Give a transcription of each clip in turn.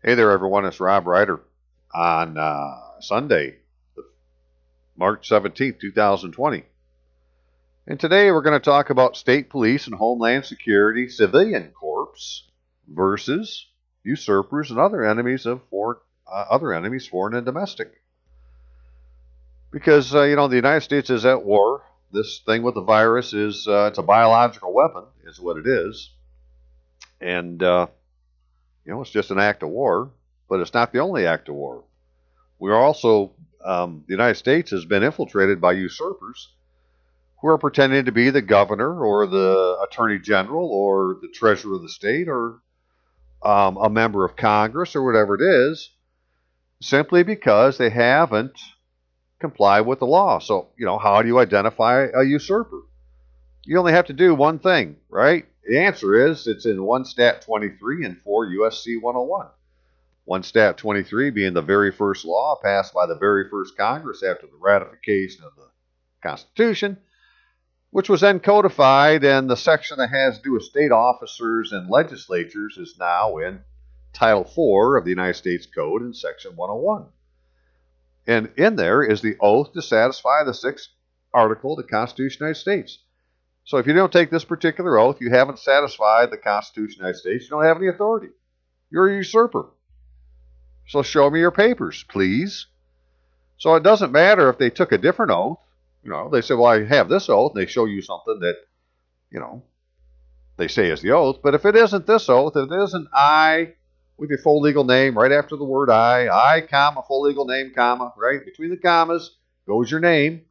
Hey there, everyone. It's Rob Ryder on Sunday, March 17th, 2020. And today we're going to talk about state police and Homeland Security civilian corps versus usurpers and other enemies, foreign and domestic. Because, the United States is at war. This thing with the virus is, it's a biological weapon, is what it is. And, it's just an act of war, but it's not the only act of war. We're also, the United States has been infiltrated by usurpers who are pretending to be the governor or the attorney general or the treasurer of the state or a member of Congress or whatever it is, simply because they haven't complied with the law. So, how do you identify a usurper? You only have to do one thing, right? The answer is it's in 1 Stat 23 and 4 USC 101. 1 Stat 23 being the very first law passed by the very first Congress after the ratification of the Constitution, which was then codified, and the section that has to do with state officers and legislatures is now in Title 4 of the United States Code in Section 101. And in there is the oath to satisfy the 6th article of the Constitution of the United States. So if you don't take this particular oath, you haven't satisfied the Constitution of the United States. You don't have any authority. You're a usurper. So show me your papers, please. So it doesn't matter if they took a different oath. They say, well, I have this oath, and they show you something that, they say is the oath. But if it isn't this oath, if it isn't I with your full legal name right after the word I, comma, full legal name, comma, right? Between the commas goes your name.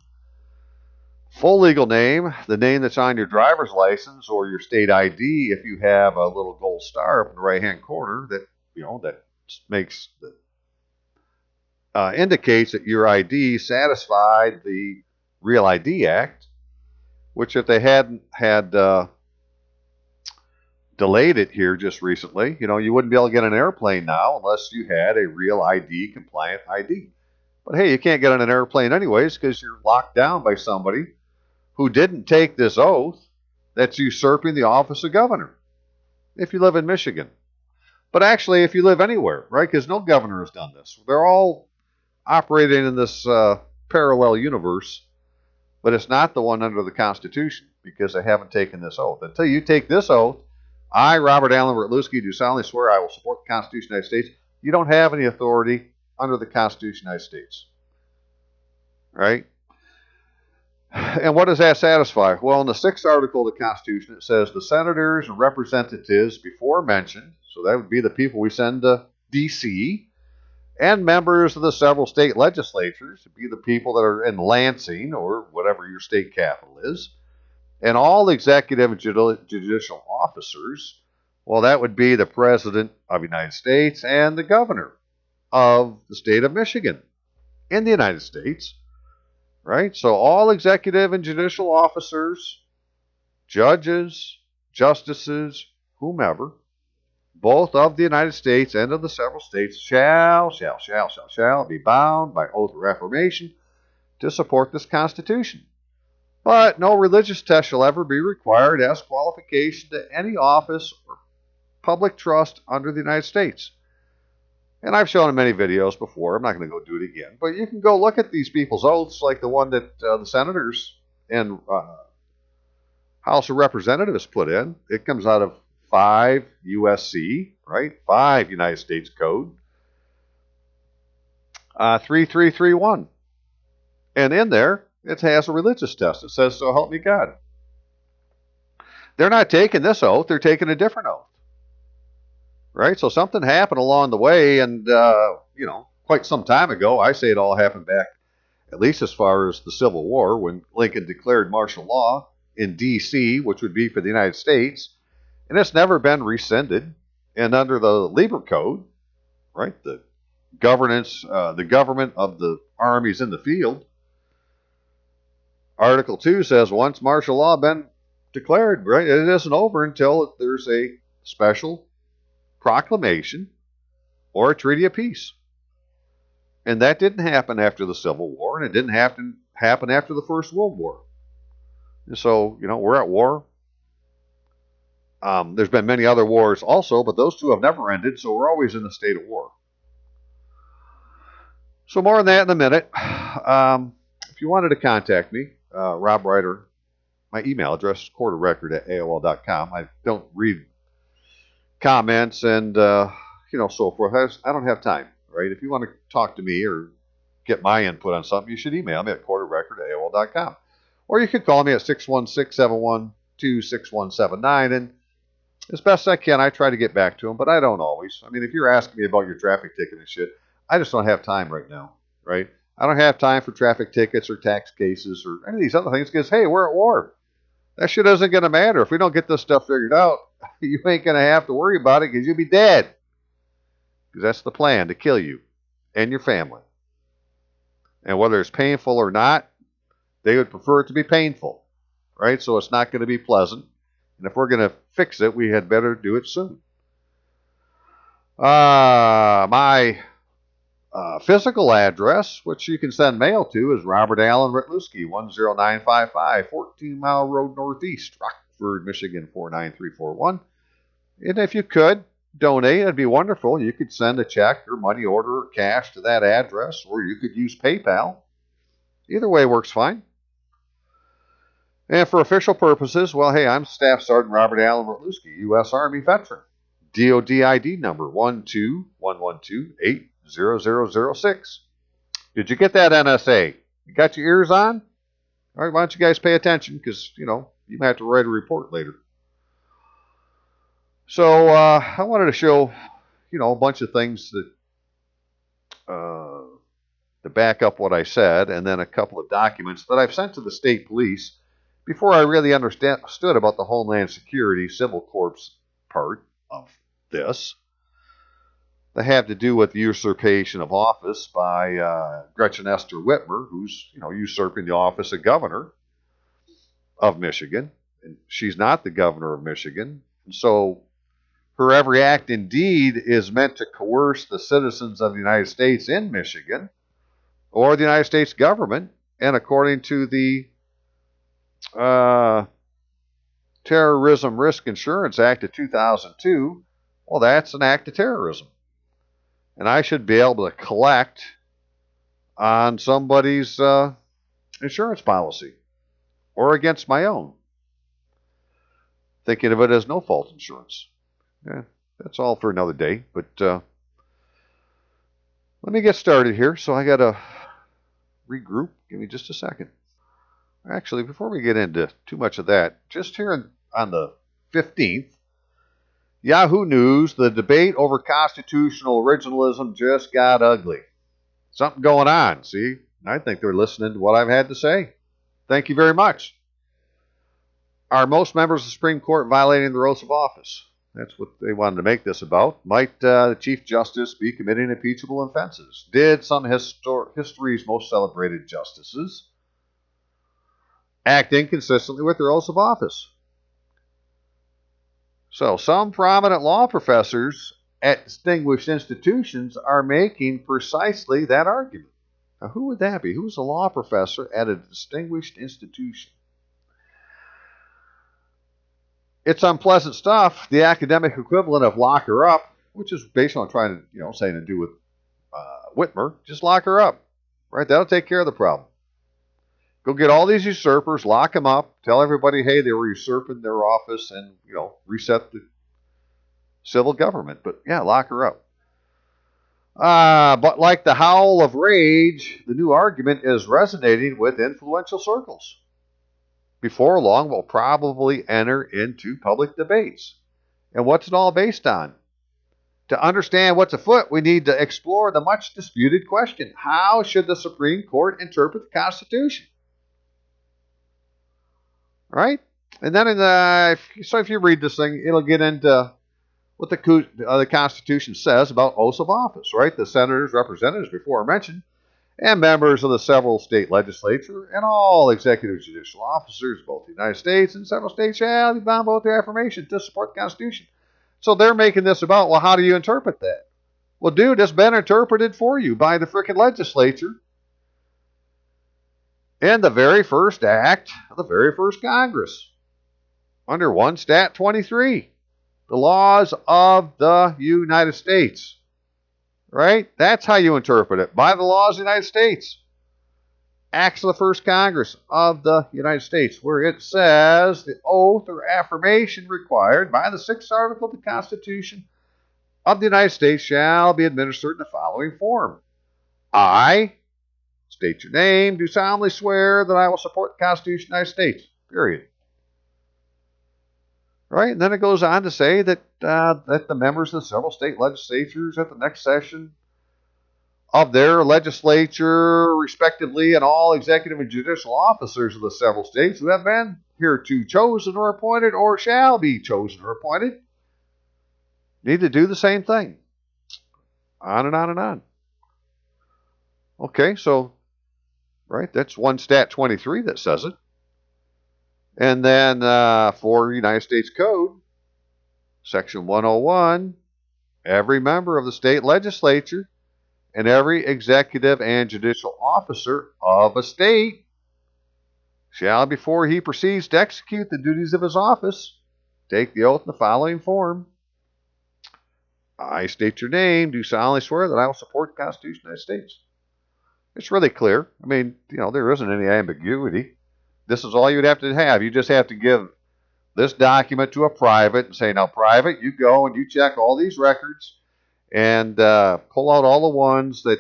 Full legal name, the name that's on your driver's license or your state ID, if you have a little gold star up in the right-hand corner that, that makes indicates that your ID satisfied the Real ID Act, which if they hadn't had delayed it here just recently, you wouldn't be able to get an airplane now unless you had a Real ID compliant ID. But hey, you can't get on an airplane anyways because you're locked down by somebody who didn't take this oath that's usurping the office of governor, if you live in Michigan. But actually, if you live anywhere, right, because no governor has done this. They're all operating in this parallel universe, but it's not the one under the Constitution because they haven't taken this oath. Until you take this oath, I, Robert Allen Bertluski, do solemnly swear I will support the Constitution of the United States. You don't have any authority under the Constitution of the United States, right? And what does that satisfy? Well, in the 6th article of the Constitution, it says the senators and representatives before mentioned, so that would be the people we send to D.C., and members of the several state legislatures, to be the people that are in Lansing or whatever your state capital is, and all executive and judicial officers, well, that would be the President of the United States and the governor of the state of Michigan in the United States. Right? So all executive and judicial officers, judges, justices, whomever, both of the United States and of the several states shall be bound by oath or affirmation to support this Constitution. But no religious test shall ever be required as qualification to any office or public trust under the United States. And I've shown in many videos before. I'm not going to go do it again. But you can go look at these people's oaths, like the one that the senators and House of Representatives put in. It comes out of 5 USC, right? 5 United States Code. 3331. And in there, it has a religious test. It says, so help me God. They're not taking this oath. They're taking a different oath. Right? So something happened along the way, and, quite some time ago. I say it all happened back, at least as far as the Civil War, when Lincoln declared martial law in D.C., which would be for the United States, and it's never been rescinded. And under the Lieber Code, right, the government of the armies in the field, Article 2 says once martial law been declared, right, it isn't over until there's a special proclamation or a treaty of peace. And that didn't happen after the Civil War, and it didn't happen after the First World War. And so, we're at war. There's been many other wars also, but those two have never ended, so we're always in a state of war. So more on that in a minute. If you wanted to contact me, Rob Ryder, my email address is quarterrecord@aol.com. I don't read comments and so forth. I don't have time, right? If you want to talk to me or get my input on something, you should email me at quarterrecord@aol.com. Or you could call me at 616-712-6179, and as best I can, I try to get back to them, but I don't always. I mean, if you're asking me about your traffic ticket and shit, I just don't have time right now, right? I don't have time for traffic tickets or tax cases or any of these other things because, hey, we're at war. That shit isn't going to matter. If we don't get this stuff figured out, you ain't going to have to worry about it because you'll be dead. Because that's the plan, to kill you and your family. And whether it's painful or not, they would prefer it to be painful, right? So it's not going to be pleasant. And if we're going to fix it, we had better do it soon. My physical address, which you can send mail to, is Robert Allen Ritluski, 10955, 14 Mile Road Northeast, Rockford, Michigan, 49341. And if you could donate, it'd be wonderful. You could send a check or money order or cash to that address, or you could use PayPal. Either way works fine. And for official purposes, well, hey, I'm Staff Sergeant Robert Allen Ritluski, U.S. Army veteran. DOD ID number 12112800006. Did you get that, NSA? You got your ears on? All right, why don't you guys pay attention, because, you might have to write a report later. So I wanted to show, a bunch of things that to back up what I said, and then a couple of documents that I've sent to the state police before I really understood about the Homeland Security Civil Corps part of this. They have to do with the usurpation of office by Gretchen Esther Whitmer, who's usurping the office of governor of Michigan, and she's not the governor of Michigan. And so her every act and deed is meant to coerce the citizens of the United States in Michigan or the United States government. And according to the Terrorism Risk Insurance Act of 2002, well, that's an act of terrorism. And I should be able to collect on somebody's insurance policy or against my own, thinking of it as no-fault insurance. Yeah, that's all for another day. But let me get started here. So I got to regroup. Give me just a second. Actually, before we get into too much of that, just here on the 15th, Yahoo News, the debate over constitutional originalism just got ugly. Something going on, see? I think they're listening to what I've had to say. Thank you very much. Are most members of the Supreme Court violating their oaths of office? That's what they wanted to make this about. Might the Chief Justice be committing impeachable offenses? Did some history's most celebrated justices act inconsistently with their oaths of office? So some prominent law professors at distinguished institutions are making precisely that argument. Now, who would that be? Who's a law professor at a distinguished institution? It's unpleasant stuff. The academic equivalent of lock her up, which is based on trying to, saying to do with Whitmer, just lock her up, right? That'll take care of the problem. Go get all these usurpers, lock them up, tell everybody, hey, they were usurping their office, and, reset the civil government. But, yeah, lock her up. But like the howl of rage, the new argument is resonating with influential circles. Before long, we'll probably enter into public debates. And what's it all based on? To understand what's afoot, we need to explore the much disputed question: how should the Supreme Court interpret the Constitution? Right? And then if you read this thing, it'll get into what the Constitution says about oaths of office, right? The senators, representatives before mentioned, and members of the several state legislature, and all executive judicial officers, both the United States and several states, shall be bound by oath or affirmation to support the Constitution. So they're making this about, well, how do you interpret that? Well, dude, it's been interpreted for you by the frickin' legislature in the very first act of the very first Congress. under 1 Stat 23. The laws of the United States. Right? That's how you interpret it. By the laws of the United States. Acts of the First Congress of the United States, where it says the oath or affirmation required by the 6th Article of the Constitution of the United States shall be administered in the following form. I state your name, do solemnly swear that I will support the Constitution of the United States. Period. Right? And then it goes on to say that that the members of the several state legislatures at the next session of their legislature, respectively, and all executive and judicial officers of the several states who have been hereto chosen or appointed or shall be chosen or appointed need to do the same thing. On and on and on. Okay, so, right, that's 1 Stat 23 that says it. And then for United States Code, Section 101, every member of the state legislature and every executive and judicial officer of a state shall, before he proceeds to execute the duties of his office, take the oath in the following form. I state your name, do solemnly swear that I will support the Constitution of the United States. It's really clear. I mean, there isn't any ambiguity. This is all you'd have to have. You just have to give this document to a private and say, now, private, you go and you check all these records and pull out all the ones that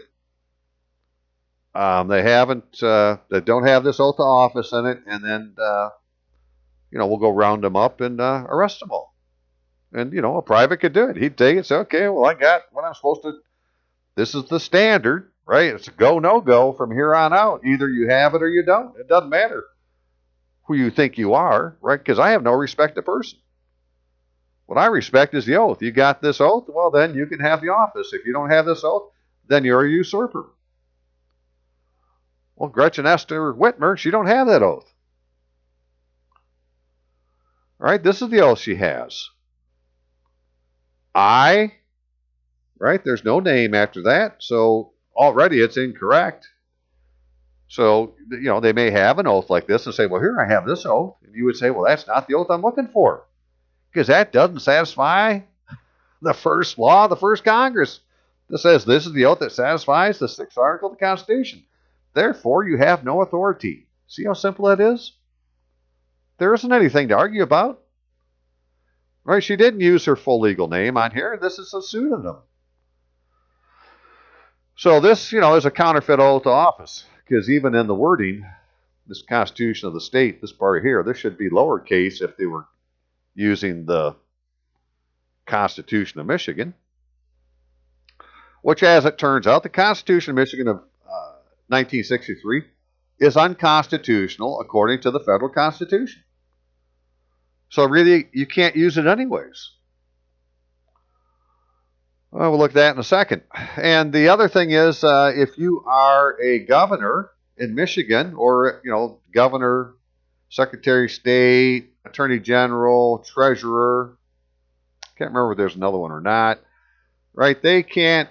they haven't, that don't have this oath of office in it, and then, we'll go round them up and arrest them all. And, a private could do it. He'd take it and say, okay, well, I got what I'm supposed to, this is the standard, right? It's a go, no go from here on out. Either you have it or you don't. It doesn't matter who you think you are, right? Because I have no respect to person. What I respect is the oath. You got this oath, well, then you can have the office. If you don't have this oath, then you're a usurper. Well, Gretchen Esther Whitmer, she don't have that oath. All right, this is the oath she has. I, right, there's no name after that, so already it's incorrect. So, they may have an oath like this and say, well, here I have this oath. And you would say, well, that's not the oath I'm looking for. Because that doesn't satisfy the first law of the first Congress. That says this is the oath that satisfies the 6th Article of the Constitution. Therefore, you have no authority. See how simple that is? There isn't anything to argue about. Right? She didn't use her full legal name on here. This is a pseudonym. So this, is a counterfeit oath of office. Because even in the wording, this Constitution of the state, this part here, this should be lowercase if they were using the Constitution of Michigan. Which, as it turns out, the Constitution of Michigan of 1963 is unconstitutional according to the federal Constitution. So really, you can't use it anyways. Well, we'll look at that in a second. And the other thing is, if you are a governor in Michigan, or, governor, secretary of state, attorney general, treasurer, can't remember if there's another one or not, right? They can't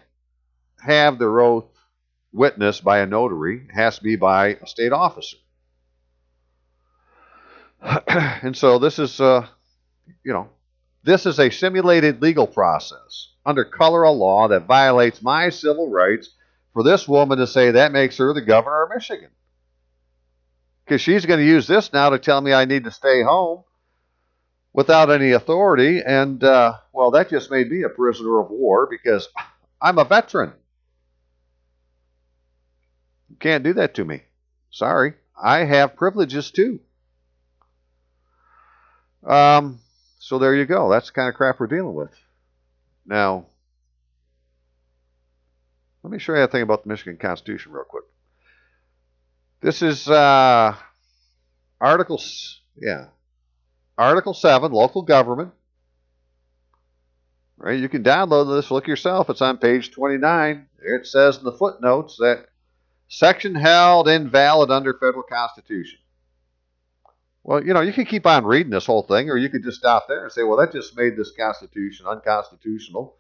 have their oath witnessed by a notary. It has to be by a state officer. And so this is, this is a simulated legal process under color of law that violates my civil rights for this woman to say that makes her the governor of Michigan. Because she's going to use this now to tell me I need to stay home without any authority. And, well, that just made me a prisoner of war because I'm a veteran. You can't do that to me. Sorry. I have privileges too. So there you go. That's the kind of crap we're dealing with. Now, let me show you a thing about the Michigan Constitution real quick. This is Article 7, local government. Right? You can download this, look yourself. It's on page 29. There it says in the footnotes that section held invalid under federal Constitution. Well, you can keep on reading this whole thing, or you could just stop there and say, well, that just made this Constitution unconstitutional,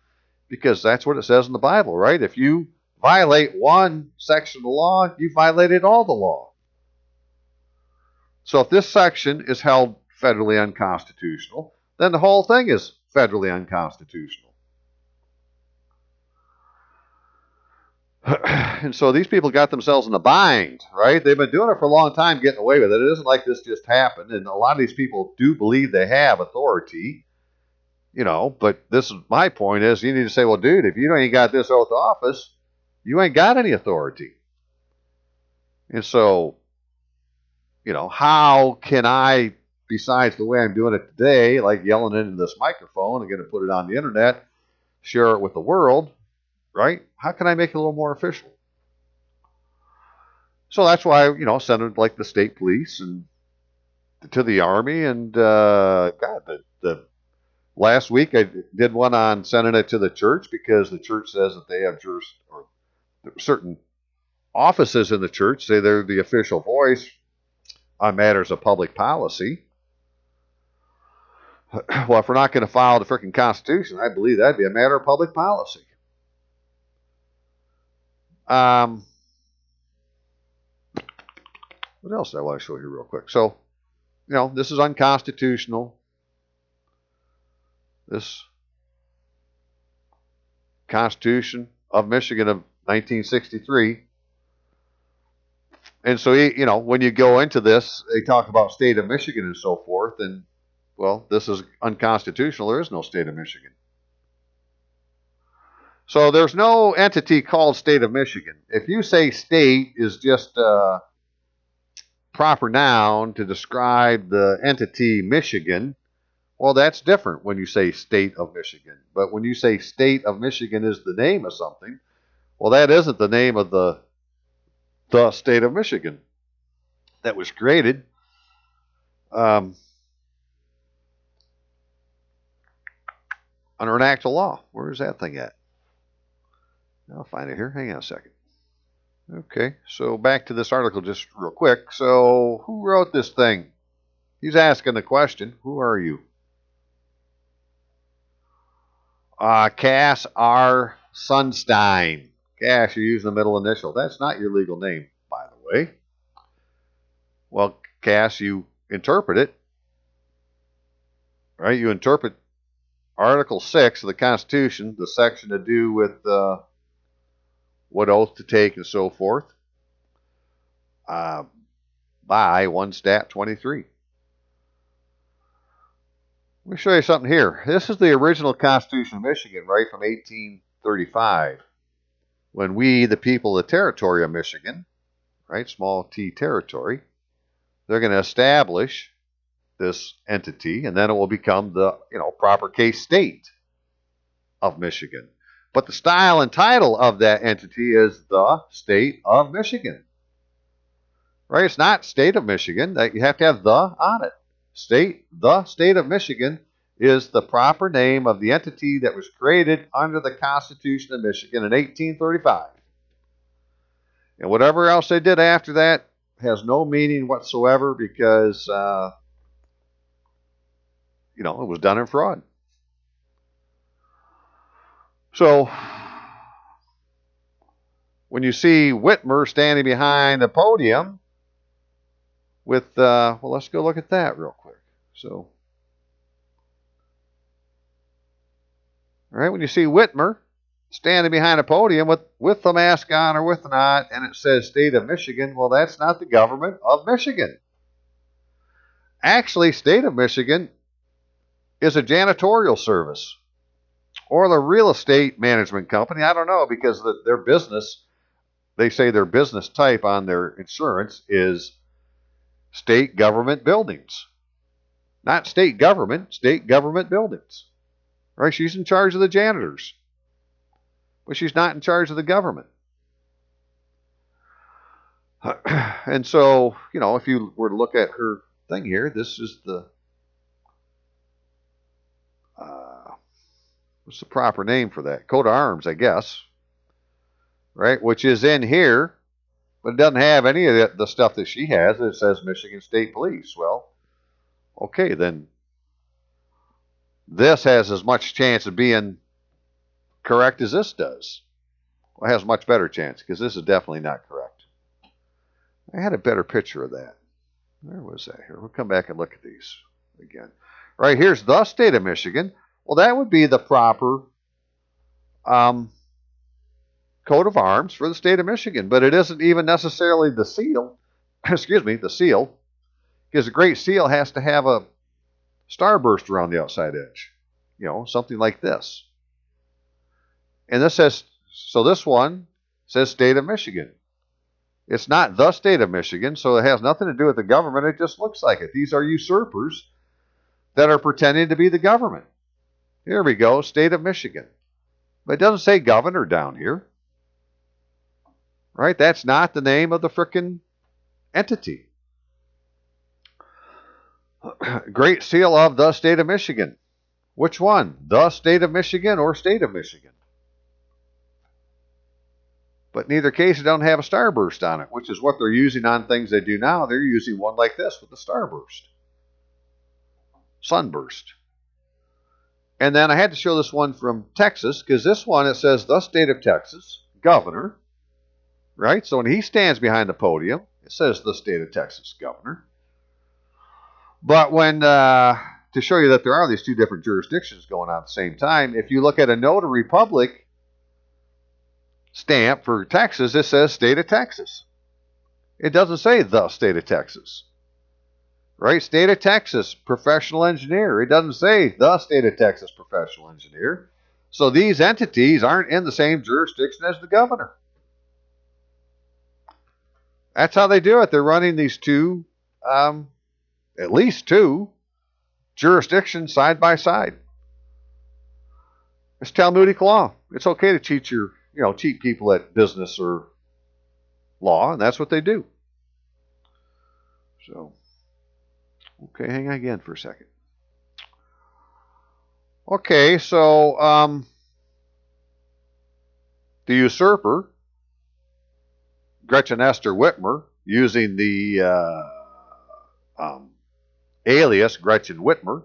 because that's what it says in the Bible, right? If you violate one section of the law, you violated all the law. So if this section is held federally unconstitutional, then the whole thing is federally unconstitutional. And so these people got themselves in a bind, right? They've been doing it for a long time, getting away with it. It isn't like this just happened. And a lot of these people do believe they have authority, but this is my point is you need to say, well, dude, if you ain't got this oath of office, you ain't got any authority. And so, how can I, besides the way I'm doing it today, like yelling into this microphone and going to put it on the internet, share it with the world, right? How can I make it a little more official? So that's why, send it like the state police and to the Army. And the last week I did one on sending it to the church because the church says that they have or certain offices in the church say they're the official voice on matters of public policy. Well, if we're not going to follow the freaking Constitution, I believe that'd be a matter of public policy. What else do I want to show you real quick? So, this is unconstitutional. This Constitution of Michigan of 1963. And so, when you go into this, they talk about state of Michigan and so forth. And, well, this is unconstitutional. There is no state of Michigan. So there's no entity called state of Michigan. If you say state is just a proper noun to describe the entity Michigan, well, that's different when you say state of Michigan. But when you say state of Michigan is the name of something, well, that isn't the name of the state of Michigan that was created. Under an act of law. Where is that thing at? I'll find it here. Hang on a second. Okay, so back to this article just real quick. So who wrote this thing? He's asking the question, who are you? Cass R. Sunstein. Cass, you're using the middle initial. That's not your legal name, by the way. Well, Cass, you interpret it. Right? You interpret Article 6 of the Constitution, the section to do with what oath to take and so forth, by 1 Stat 23. Let me show you something here. This is the original Constitution of Michigan, right, from 1835. When we, the people of the territory of Michigan, right, small t territory, they're going to establish this entity, and then it will become the, proper case state of Michigan. But the style and title of that entity is the state of Michigan. Right? It's not state of Michigan. You have to have the on it. The state of Michigan is the proper name of the entity that was created under the Constitution of Michigan in 1835. And whatever else they did after that has no meaning whatsoever because, it was done in fraud. So, when you see Whitmer standing behind a podium with, let's go look at that real quick. So, all right, when you see Whitmer standing behind a podium with the mask on or with not, and it says state of Michigan, well, that's not the government of Michigan. Actually, state of Michigan is a janitorial service or the real estate management company. I don't know, because their business, they say their business type on their insurance is state government buildings. Not state government buildings. Right? She's in charge of the janitors. But she's not in charge of the government. And so, if you were to look at her thing here, this is the what's the proper name for that? Coat of arms, I guess. Right? Which is in here, but it doesn't have any of the stuff that she has. It says Michigan State Police. Well, okay, then this has as much chance of being correct as this does. Well, it has a much better chance because this is definitely not correct. I had a better picture of that. Where was that here? We'll come back and look at these. again. Right here's the state of Michigan. Well, that would be the proper um, coat of arms for the state of Michigan, but it isn't even necessarily the seal. Excuse me, the seal, because the Great Seal has to have a starburst around the outside edge. Something like this. And this says, so this one says state of Michigan. It's not the state of Michigan, so it has nothing to do with the government. It just looks like it. These are usurpers that are pretending to be the government. Here we go, state of Michigan. But it doesn't say governor down here. Right? That's not the name of the frickin' entity. Great Seal of the state of Michigan. Which one? The state of Michigan or state of Michigan? But in either case, it don't have a starburst on it, which is what they're using on things they do now. They're using one like this with a starburst. Sunburst. And then I had to show this one from Texas, because this one, it says the state of Texas, governor. Right? So when he stands behind the podium, it says the state of Texas, governor. But when, to show you that there are these two different jurisdictions going on at the same time, if you look at a notary public stamp for Texas, it says state of Texas. It doesn't say the state of Texas. Right? State of Texas, professional engineer. It doesn't say the state of Texas, professional engineer. So these entities aren't in the same jurisdiction as the governor. That's how they do it. They're running these two, at least two, jurisdictions side by side. It's Talmudic law. It's okay to cheat people at business or law, and that's what they do. So, okay, hang on again for a second. Okay, so the usurper, Gretchen Esther Whitmer, using the alias Gretchen Whitmer,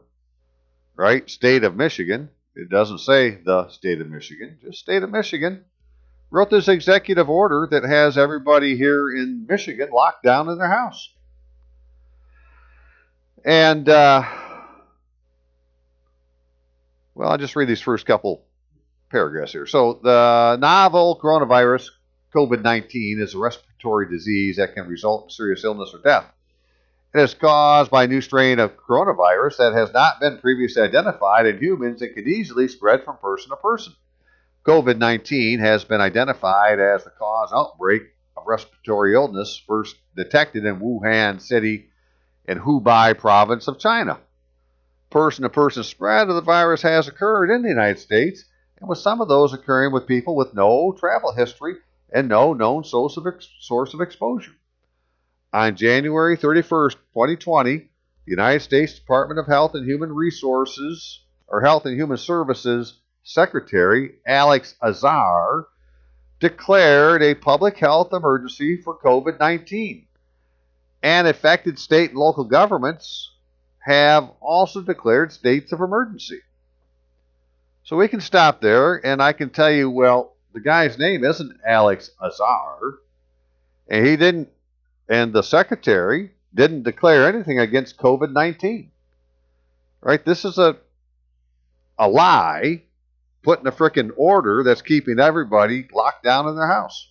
right? State of Michigan. It doesn't say the state of Michigan, just state of Michigan. Wrote this executive order that has everybody here in Michigan locked down in their house. And, well, I'll just read these first couple paragraphs here. So the novel coronavirus, COVID-19, is a respiratory disease that can result in serious illness or death. It is caused by a new strain of coronavirus that has not been previously identified in humans and can easily spread from person to person. COVID-19 has been identified as the cause outbreak of respiratory illness first detected in Wuhan City in Hubei province of China. Person-to-person spread of the virus has occurred in the United States, and with some of those occurring with people with no travel history and no known source of exposure. On January 31st, 2020, the United States Department of Health and Human Resources, or Health and Human Services Secretary Alex Azar declared a public health emergency for COVID-19. And affected state and local governments have also declared states of emergency. So we can stop there, and I can tell you, well, the guy's name isn't Alex Azar, and the secretary didn't declare anything against COVID-19. Right? This is a lie put in a frickin' order that's keeping everybody locked down in their house.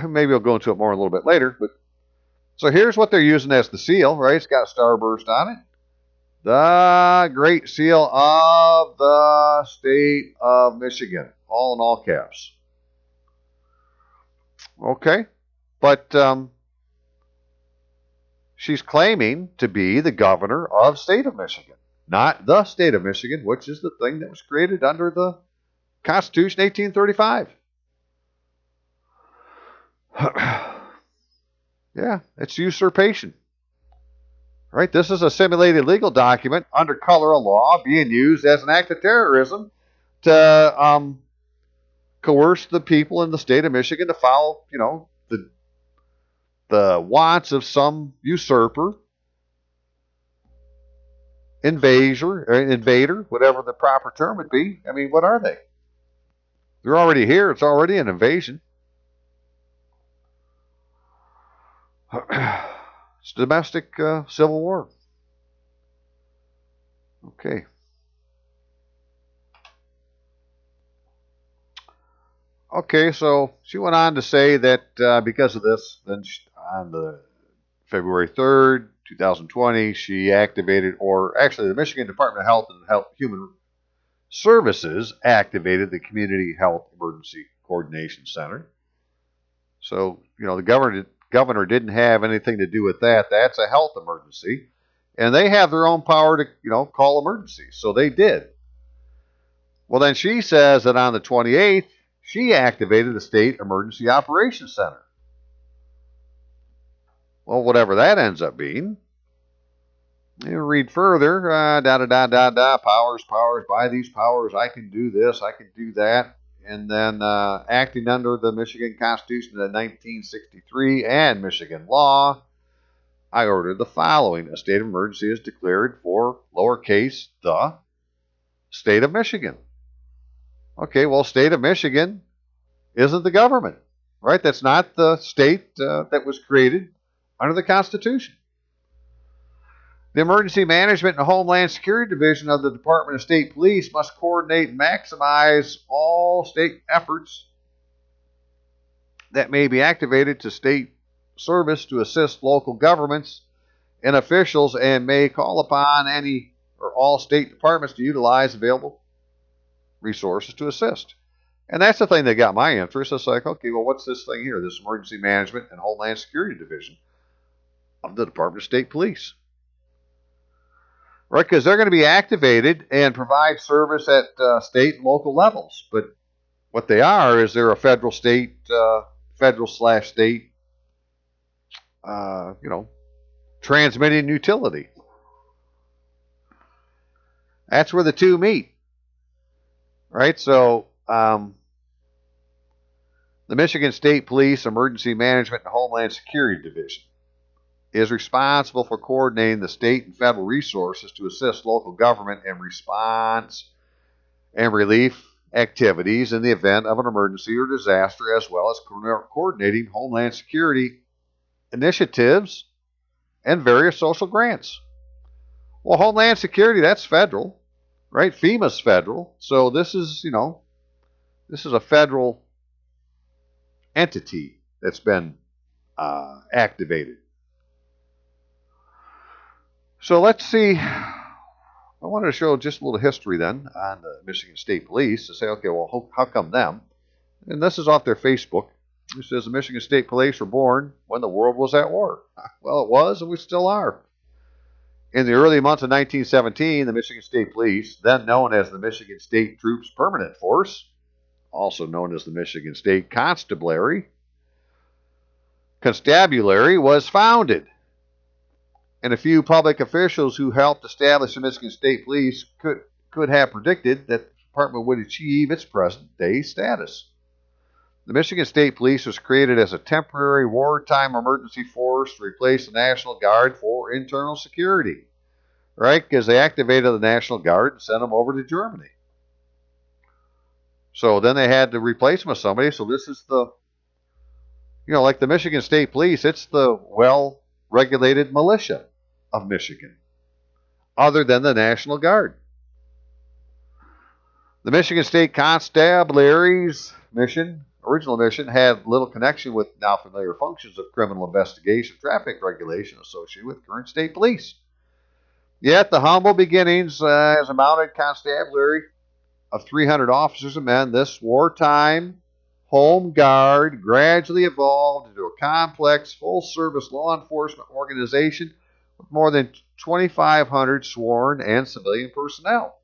Maybe I'll go into it more a little bit later, but so here's what they're using as the seal, right? It's got a starburst on it. The Great Seal of the State of Michigan, all in all caps. Okay, but she's claiming to be the governor of state of Michigan, not the state of Michigan, which is the thing that was created under the Constitution 1835. Yeah, it's usurpation. Right? This is a simulated legal document under color of law being used as an act of terrorism to coerce the people in the state of Michigan to follow, the wants of some usurper, invader, whatever the proper term would be. I mean, what are they? They're already here. It's already an invasion. It's domestic civil war. Okay. Okay, so she went on to say that because of this, then on the February 3rd, 2020, she activated, or actually the Michigan Department of Health and Human Services activated the Community Health Emergency Coordination Center. So, the governor didn't have anything to do with that. That's a health emergency. And they have their own power to, call emergencies. So they did. Well, then she says that on the 28th, she activated the State Emergency Operations Center. Well, whatever that ends up being. You read further, powers, by these powers, I can do this, I can do that. And then acting under the Michigan Constitution of 1963 and Michigan law, I order the following. A state of emergency is declared for, lowercase, the state of Michigan. Okay, well, state of Michigan isn't the government, right? That's not the state that was created under the Constitution. The Emergency Management and Homeland Security Division of the Department of State Police must coordinate and maximize all state efforts that may be activated to state service to assist local governments and officials, and may call upon any or all state departments to utilize available resources to assist. And that's the thing that got my interest. It's like, okay, well, what's this thing here? This Emergency Management and Homeland Security Division of the Department of State Police. Right, because they're going to be activated and provide service at state and local levels. But what they are is they're a federal/state, transmitting utility. That's where the two meet. Right, so the Michigan State Police Emergency Management and Homeland Security Division is responsible for coordinating the state and federal resources to assist local government in response and relief activities in the event of an emergency or disaster, as well as coordinating Homeland Security initiatives and various social grants. Well, Homeland Security, that's federal, right? FEMA's federal. So this is a federal entity that's been activated. So let's see. I wanted to show just a little history then on the Michigan State Police to say, okay, well, how come them? And this is off their Facebook. It says the Michigan State Police were born when the world was at war. Well, it was, and we still are. In the early months of 1917, the Michigan State Police, then known as the Michigan State Troops Permanent Force, also known as the Michigan State Constabulary, was founded. And a few public officials who helped establish the Michigan State Police could have predicted that the department would achieve its present-day status. The Michigan State Police was created as a temporary wartime emergency force to replace the National Guard for internal security, right? Because they activated the National Guard and sent them over to Germany. So then they had to replace them with somebody. So this is like the Michigan State Police, it's the well-regulated militia of Michigan, other than the National Guard. The Michigan State Constabulary's original mission, had little connection with now familiar functions of criminal investigation, traffic regulation associated with current state police. Yet the humble beginnings as a mounted constabulary of 300 officers and men, this wartime Home Guard gradually evolved into a complex, full-service law enforcement organization with more than 2,500 sworn and civilian personnel.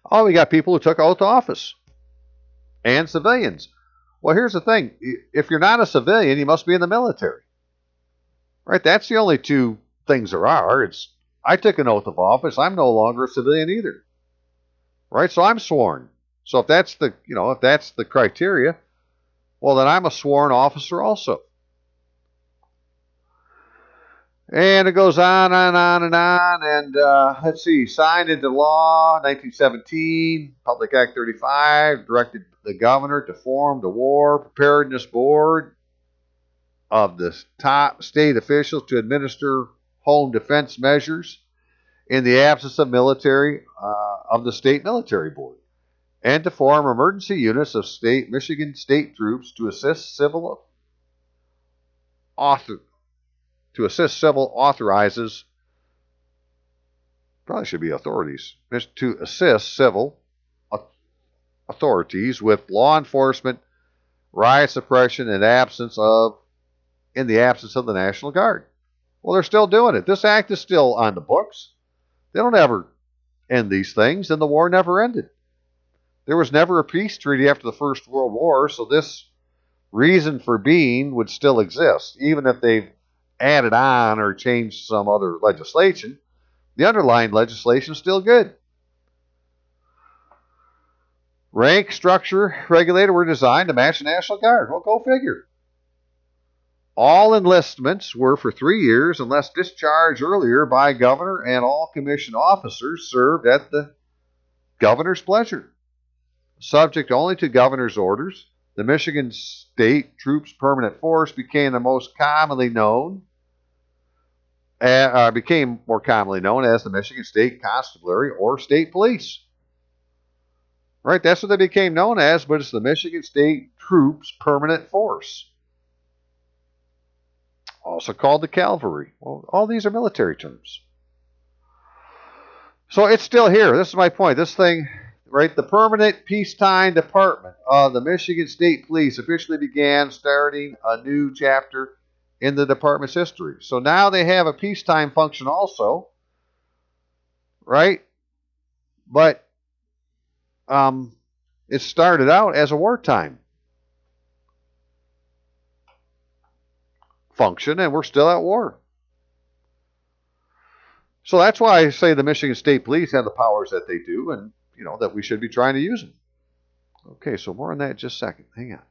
Oh, we got people who took oath of office and civilians. Well, here's the thing. If you're not a civilian, you must be in the military. Right? That's the only two things there are. I took an oath of office. I'm no longer a civilian either. Right? So I'm sworn. So if that's the criteria, well, then I'm a sworn officer also. And it goes on and on and on. And let's see, signed into law 1917, Public Act 35, directed the governor to form the War Preparedness Board. of the top state officials to administer home defense measures in the absence of of the state military board, and to form emergency units of Michigan state troops to assist author civil authorizes probably should be authorities to assist civil authorities with law enforcement, riot suppression, in the absence of the National Guard. Well, they're still doing it. This act is still on the books. They don't ever end these things, and the war never ended. There was never a peace treaty after the First World War, so this reason for being would still exist, even if they've added on or changed some other legislation. The underlying legislation is still good. Rank, structure, regulator were designed to match the National Guard. Well, go figure. All enlistments were for 3 years unless discharged earlier by governor, and all commissioned officers served at the governor's pleasure. Subject only to governor's orders, the Michigan State Troops Permanent Force became more commonly known as the Michigan State Constabulary or State Police. Right, that's what they became known as, but it's the Michigan State Troops Permanent Force. Also called the Cavalry. Well, all these are military terms. So it's still here. This is my point. This thing, right, the Permanent Peacetime Department of the Michigan State Police officially began starting a new chapter in the department's history. So now they have a peacetime function also, right? But it started out as a wartime function, and we're still at war. So that's why I say the Michigan State Police have the powers that they do, and that we should be trying to use them. Okay, so more on that in just a second. Hang on.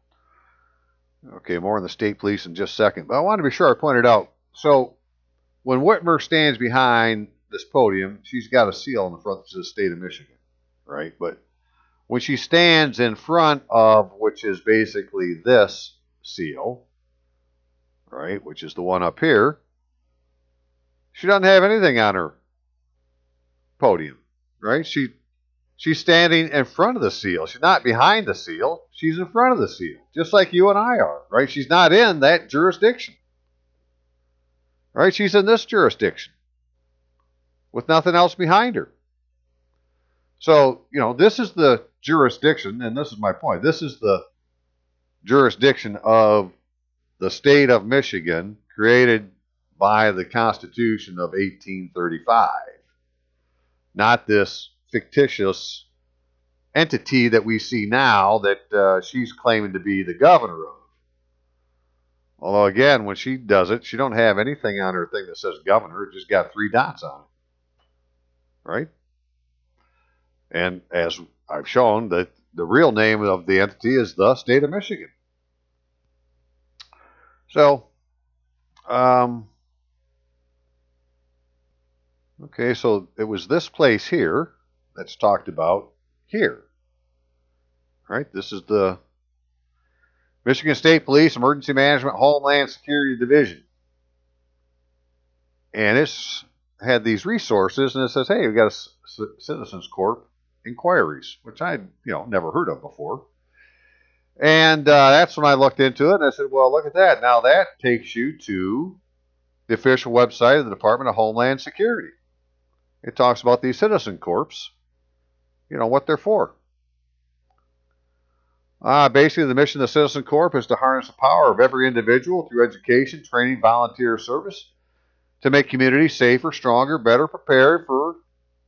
Okay, more on the state police in just a second. But I want to be sure I pointed out. So when Whitmer stands behind this podium, she's got a seal on the front that says State of Michigan, right? But when she stands in front of, which is basically this seal, right, which is the one up here, she doesn't have anything on her podium, right? She's standing in front of the seal. She's not behind the seal. She's in front of the seal, just like you and I are, right? She's not in that jurisdiction, right? She's in this jurisdiction with nothing else behind her. So, this is the jurisdiction, and this is my point. This is the jurisdiction of the state of Michigan created by the Constitution of 1835. Not this fictitious entity that we see now that she's claiming to be the governor of. Although, again, when she does it, she don't have anything on her thing that says governor. It just got 3 dots on it. Right? And as I've shown, that the real name of the entity is the state of Michigan. So, okay, so it was this place here that's talked about here. Right? This is the Michigan State Police Emergency Management Homeland Security Division. And it's had these resources, and it says, hey, we've got a Citizens Corp inquiries, which I'd never heard of before. And that's when I looked into it, and I said, well, look at that. Now that takes you to the official website of the Department of Homeland Security. It talks about these Citizen Corps, what they're for. Basically, the mission of the Citizen Corps is to harness the power of every individual through education, training, volunteer service to make communities safer, stronger, better prepared for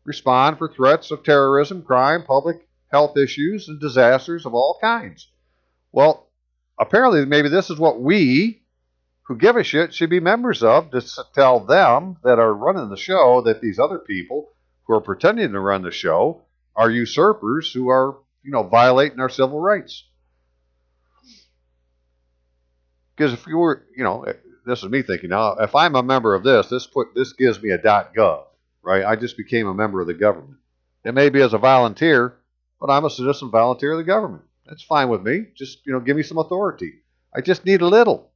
respond for threats of terrorism, crime, public health issues, and disasters of all kinds. Well, apparently, maybe this is what we, who give a shit, should be members of, to tell them that are running the show that these other people who are pretending to run the show are usurpers who are, violating our civil rights. Because if you were, this is me thinking now, if I'm a member of this gives me a .gov, right? I just became a member of the government. It may be as a volunteer, but I'm a citizen volunteer of the government. That's fine with me. Just, give me some authority. I just need a little.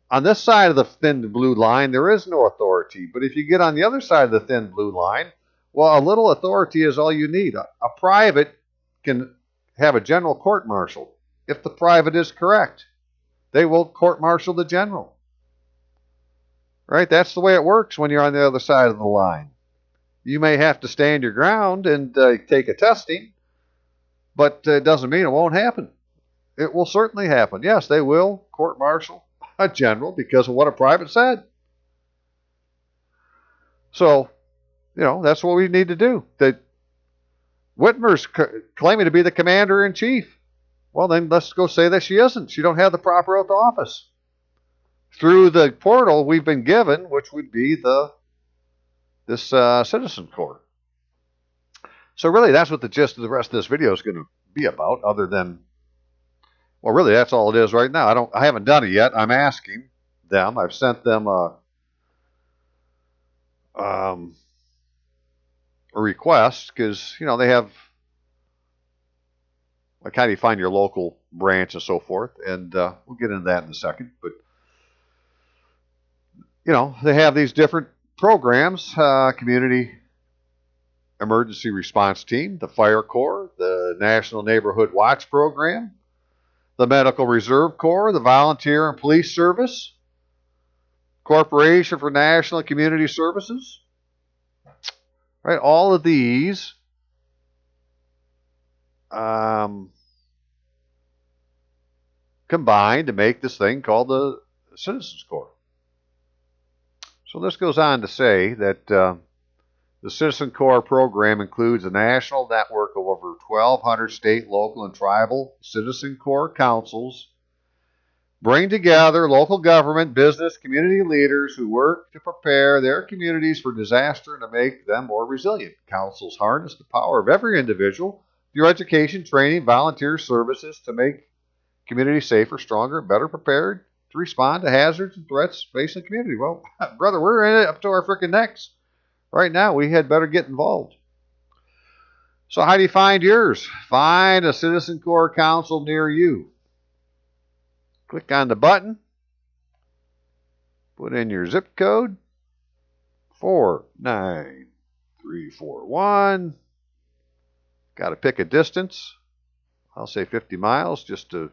On this side of the thin blue line, there is no authority. But if you get on the other side of the thin blue line, well, a little authority is all you need. A private can have a general court martial. If the private is correct, they will court martial the general. Right? That's the way it works when you're on the other side of the line. You may have to stand your ground and take a testing, but it doesn't mean it won't happen. It will certainly happen. Yes, they will court martial a general because of what a private said. So, that's what we need to do. Whitmer's claiming to be the commander in chief. Well, then let's go say that she isn't. She don't have the proper oath of office. Through the portal we've been given, which would be this citizen corps. So really, that's what the gist of the rest of this video is going to be about, other than, well, really, that's all it is right now. I haven't done it yet. I'm asking them. I've sent them a request because, they have, like, how do you find your local branch and so forth, and we'll get into that in a second. But, they have these different programs, community emergency response team, the fire corps, the National Neighborhood Watch program, the Medical Reserve Corps, the Volunteer and Police Service, Corporation for National and Community Services. Right, all of these combined to make this thing called the Citizens Corps. So this goes on to say that the Citizen Corps program includes a national network of over 1,200 state, local, and tribal Citizen Corps councils, bring together local government, business, community leaders who work to prepare their communities for disaster and to make them more resilient. Councils harness the power of every individual through education, training, volunteer services to make communities safer, stronger, and better prepared to respond to hazards and threats facing the community. Well, brother, we're in it up to our freaking necks. Right now, we had better get involved. So how do you find yours? Find a Citizen Corps council near you. Click on the button. Put in your zip code. 49341. Got to pick a distance. I'll say 50 miles just to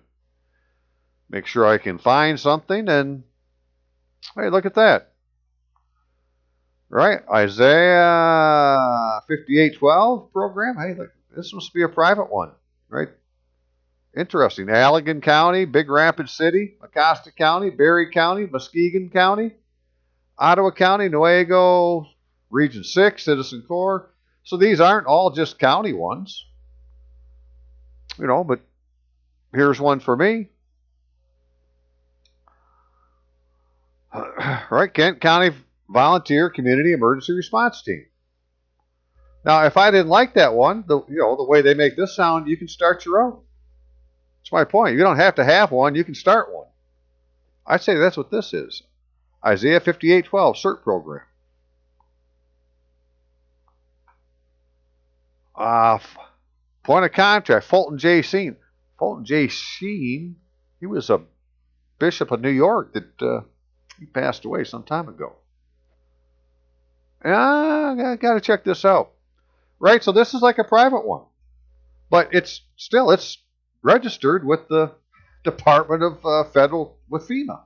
make sure I can find something. And hey, look at that. Right, Isaiah 58:12 program. Hey, look, this must be a private one, right? Interesting. Allegan County, Big Rapid City, Acosta County, Berry County, Muskegon County, Ottawa County, Newaygo, Region 6, Citizen Corps. So these aren't all just county ones, but here's one for me. Right, Kent County Volunteer Community Emergency Response Team. Now, if I didn't like that one, the way they make this sound, you can start your own. That's my point. You don't have to have one. You can start one. I'd say that's what this is. Isaiah 58:12 CERT program. Point of contact, Fulton J. Sheen. Fulton J. Sheen, he was a bishop of New York that he passed away some time ago. I got to check this out. Right, so this is like a private one. But it's registered with the Department of Federal, with FEMA.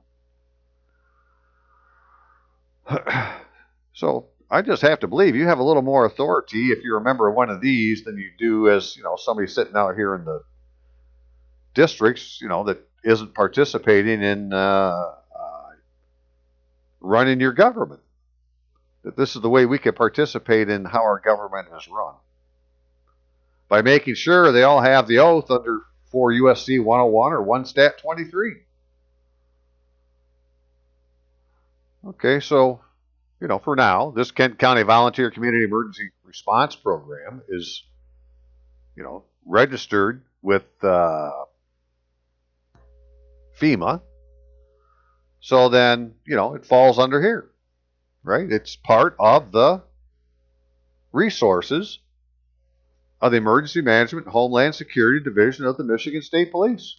So I just have to believe you have a little more authority if you're a member of one of these than you do as, somebody sitting out here in the districts, that isn't participating in running your government. That this is the way we can participate in how our government is run. By making sure they all have the oath under 4 USC 101 or 1 Stat 23. Okay, so, for now, this Kent County Volunteer Community Emergency Response Program is, registered with FEMA. So then, it falls under here, right? It's part of the resources of the Emergency Management and Homeland Security Division of the Michigan State Police.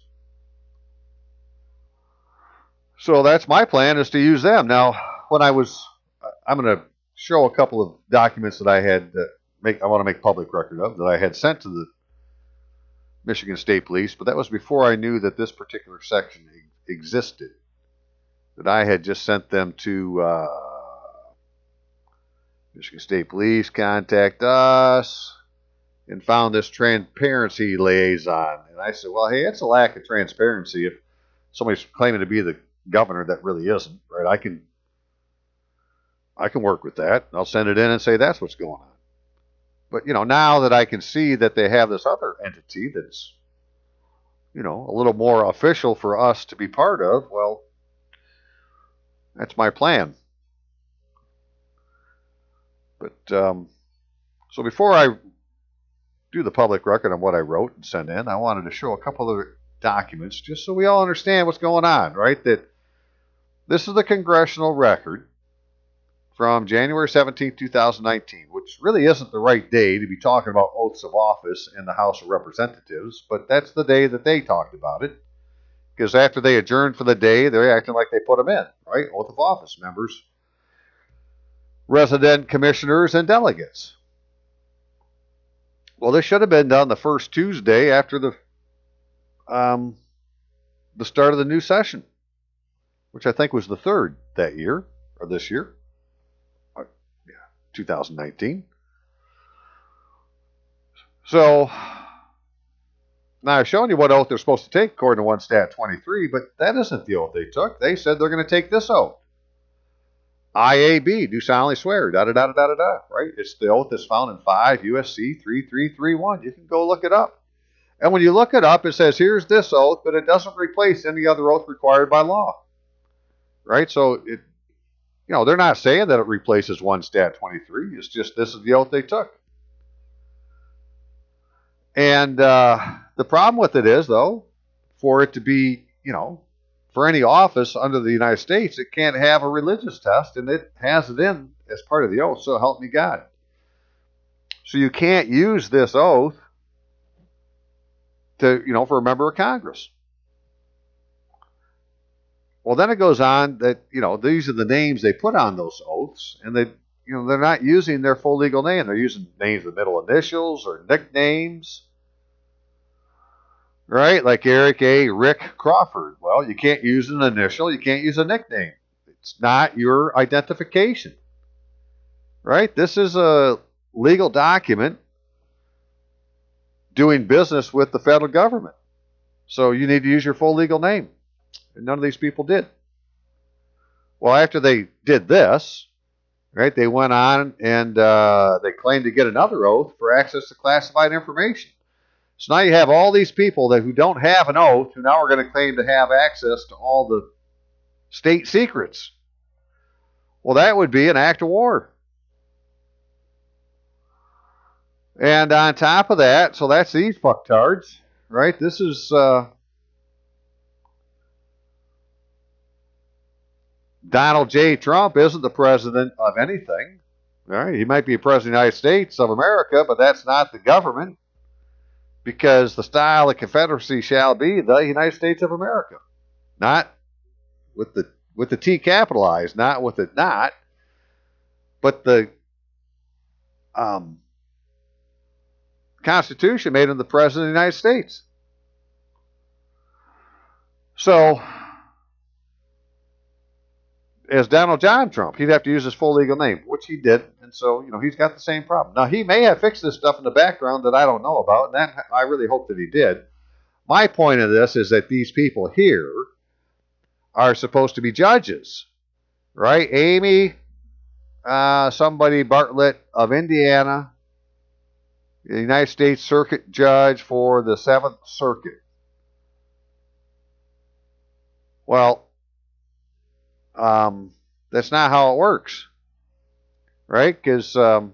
So that's my plan, is to use them. Now, when I'm going to show a couple of documents that I want to make public record of, that I had sent to the Michigan State Police, but that was before I knew that this particular section existed. That I had just sent them to Michigan State Police, contact us, and found this transparency liaison. And I said, well, hey, it's a lack of transparency if somebody's claiming to be the governor that really isn't, right? I can work with that. I'll send it in and say that's what's going on. But now that I can see that they have this other entity that's a little more official for us to be part of, well, that's my plan. But so before I do the public record on what I wrote and send in, I wanted to show a couple of documents just so we all understand what's going on, right? That this is the Congressional record from January 17, 2019, which really isn't the right day to be talking about oaths of office in the House of Representatives, but that's the day that they talked about it. Because after they adjourned for the day, they're acting like they put them in, right? Oath of office members, resident commissioners, and delegates. Well, this should have been done the first Tuesday after the start of the new session, which I think was the 3rd that year, or this year. 2019. So now I've shown you what oath they're supposed to take according to 1 Stat 23, but that isn't the oath they took. They said they're going to take this oath. IAB, do solemnly swear, da-da-da-da-da-da, right? It's the oath that's found in 5 U.S.C. 3331. You can go look it up. And when you look it up, it says, here's this oath, but it doesn't replace any other oath required by law, right? So they're not saying that it replaces 1 Stat 23. It's just this is the oath they took. And the problem with it is, though, for it to be, for any office under the United States, it can't have a religious test, and it has it in as part of the oath, so help me God. So you can't use this oath to, for a member of Congress. Well, then it goes on that, these are the names they put on those oaths, and they're not using their full legal name. They're using names with middle initials or nicknames, right? Like Eric A. Rick Crawford. Well, you can't use an initial. You can't use a nickname. It's not your identification, right? This is a legal document doing business with the federal government. So you need to use your full legal name. And none of these people did. Well, after they did this, right, they went on and they claimed to get another oath for access to classified information. So now you have all these people who don't have an oath who now are going to claim to have access to all the state secrets. Well, that would be an act of war. And on top of that, so that's these fucktards, right? This is Donald J. Trump isn't the president of anything. All right? He might be president of the United States of America, but that's not the government, because the style of Confederacy shall be the United States of America. Not with the T capitalized, not with it not, but the Constitution made him the president of the United States. So, as Donald John Trump, he'd have to use his full legal name, which he did, and so he's got the same problem. Now, he may have fixed this stuff in the background that I don't know about, and that I really hope that he did. My point of this is that these people here are supposed to be judges, right? Amy, somebody Bartlett of Indiana, the United States Circuit Judge for the 7th Circuit. Well, that's not how it works, right? Because the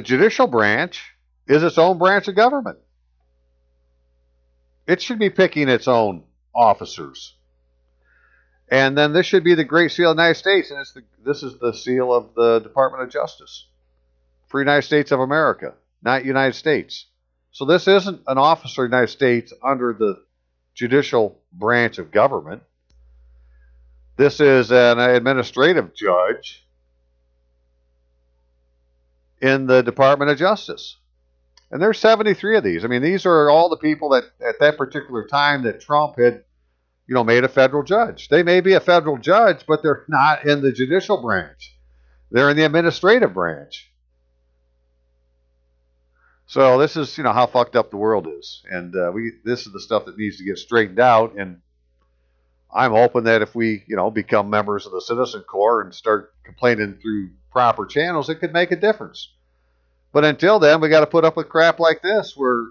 judicial branch is its own branch of government. It should be picking its own officers. And then this should be the Great Seal of the United States, and this is the seal of the Department of Justice for United States of America, not United States. So this isn't an officer of the United States under the judicial branch of government. This is an administrative judge in the Department of Justice. And there's 73 of these. I mean, these are all the people that at that particular time that Trump had, made a federal judge. They may be a federal judge, but they're not in the judicial branch. They're in the administrative branch. So this is, how fucked up the world is. And this is the stuff that needs to get straightened out. And I'm hoping that if we, become members of the Citizen Corps and start complaining through proper channels, it could make a difference. But until then, we got to put up with crap like this where,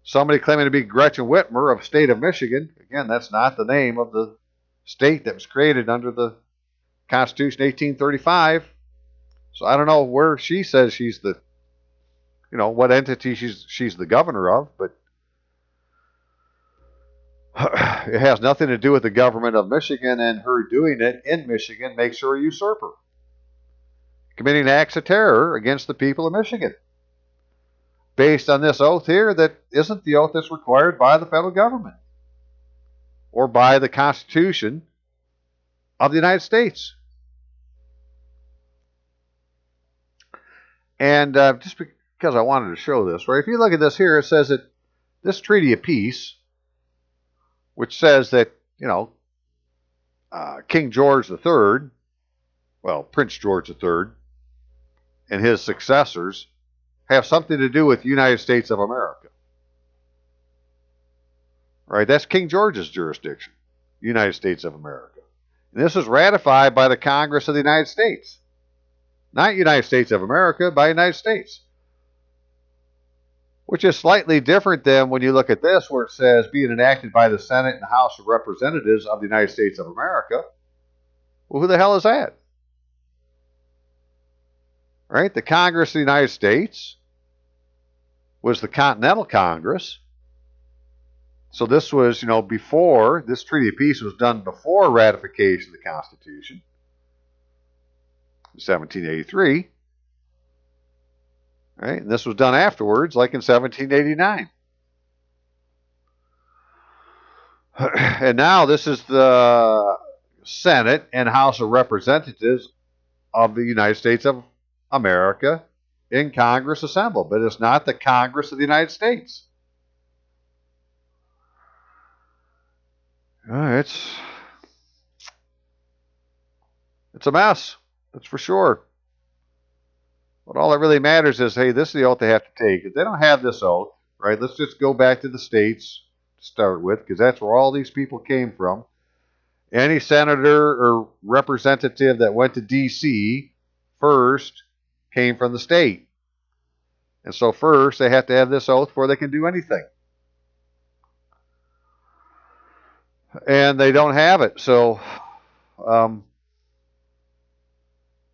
somebody claiming to be Gretchen Whitmer of the state of Michigan. Again, that's not the name of the state that was created under the Constitution 1835. So I don't know where she says she's the, what entity she's the governor of, but it has nothing to do with the government of Michigan, and her doing it in Michigan makes her a usurper, committing acts of terror against the people of Michigan, based on this oath here that isn't the oath that's required by the federal government or by the Constitution of the United States. And just because I wanted to show this, right? If you look at this here, it says that this treaty of peace, which says that, King George III, well, Prince George III, and his successors have something to do with the United States of America. Right? That's King George's jurisdiction, United States of America. And this is ratified by the Congress of the United States. Not United States of America, by United States. Which is slightly different than when you look at this, where it says being enacted by the Senate and House of Representatives of the United States of America. Well, who the hell is that? Right? The Congress of the United States was the Continental Congress. So this was, before, this Treaty of Peace was done before ratification of the Constitution in 1783. Right? And this was done afterwards, like in 1789. And now this is the Senate and House of Representatives of the United States of America in Congress assembled, but it's not the Congress of the United States. It's a mess, that's for sure. But all that really matters is, hey, this is the oath they have to take. If they don't have this oath, right, let's just go back to the states to start with, because that's where all these people came from. Any senator or representative that went to D.C. first came from the state. And so first, they have to have this oath before they can do anything. And they don't have it, so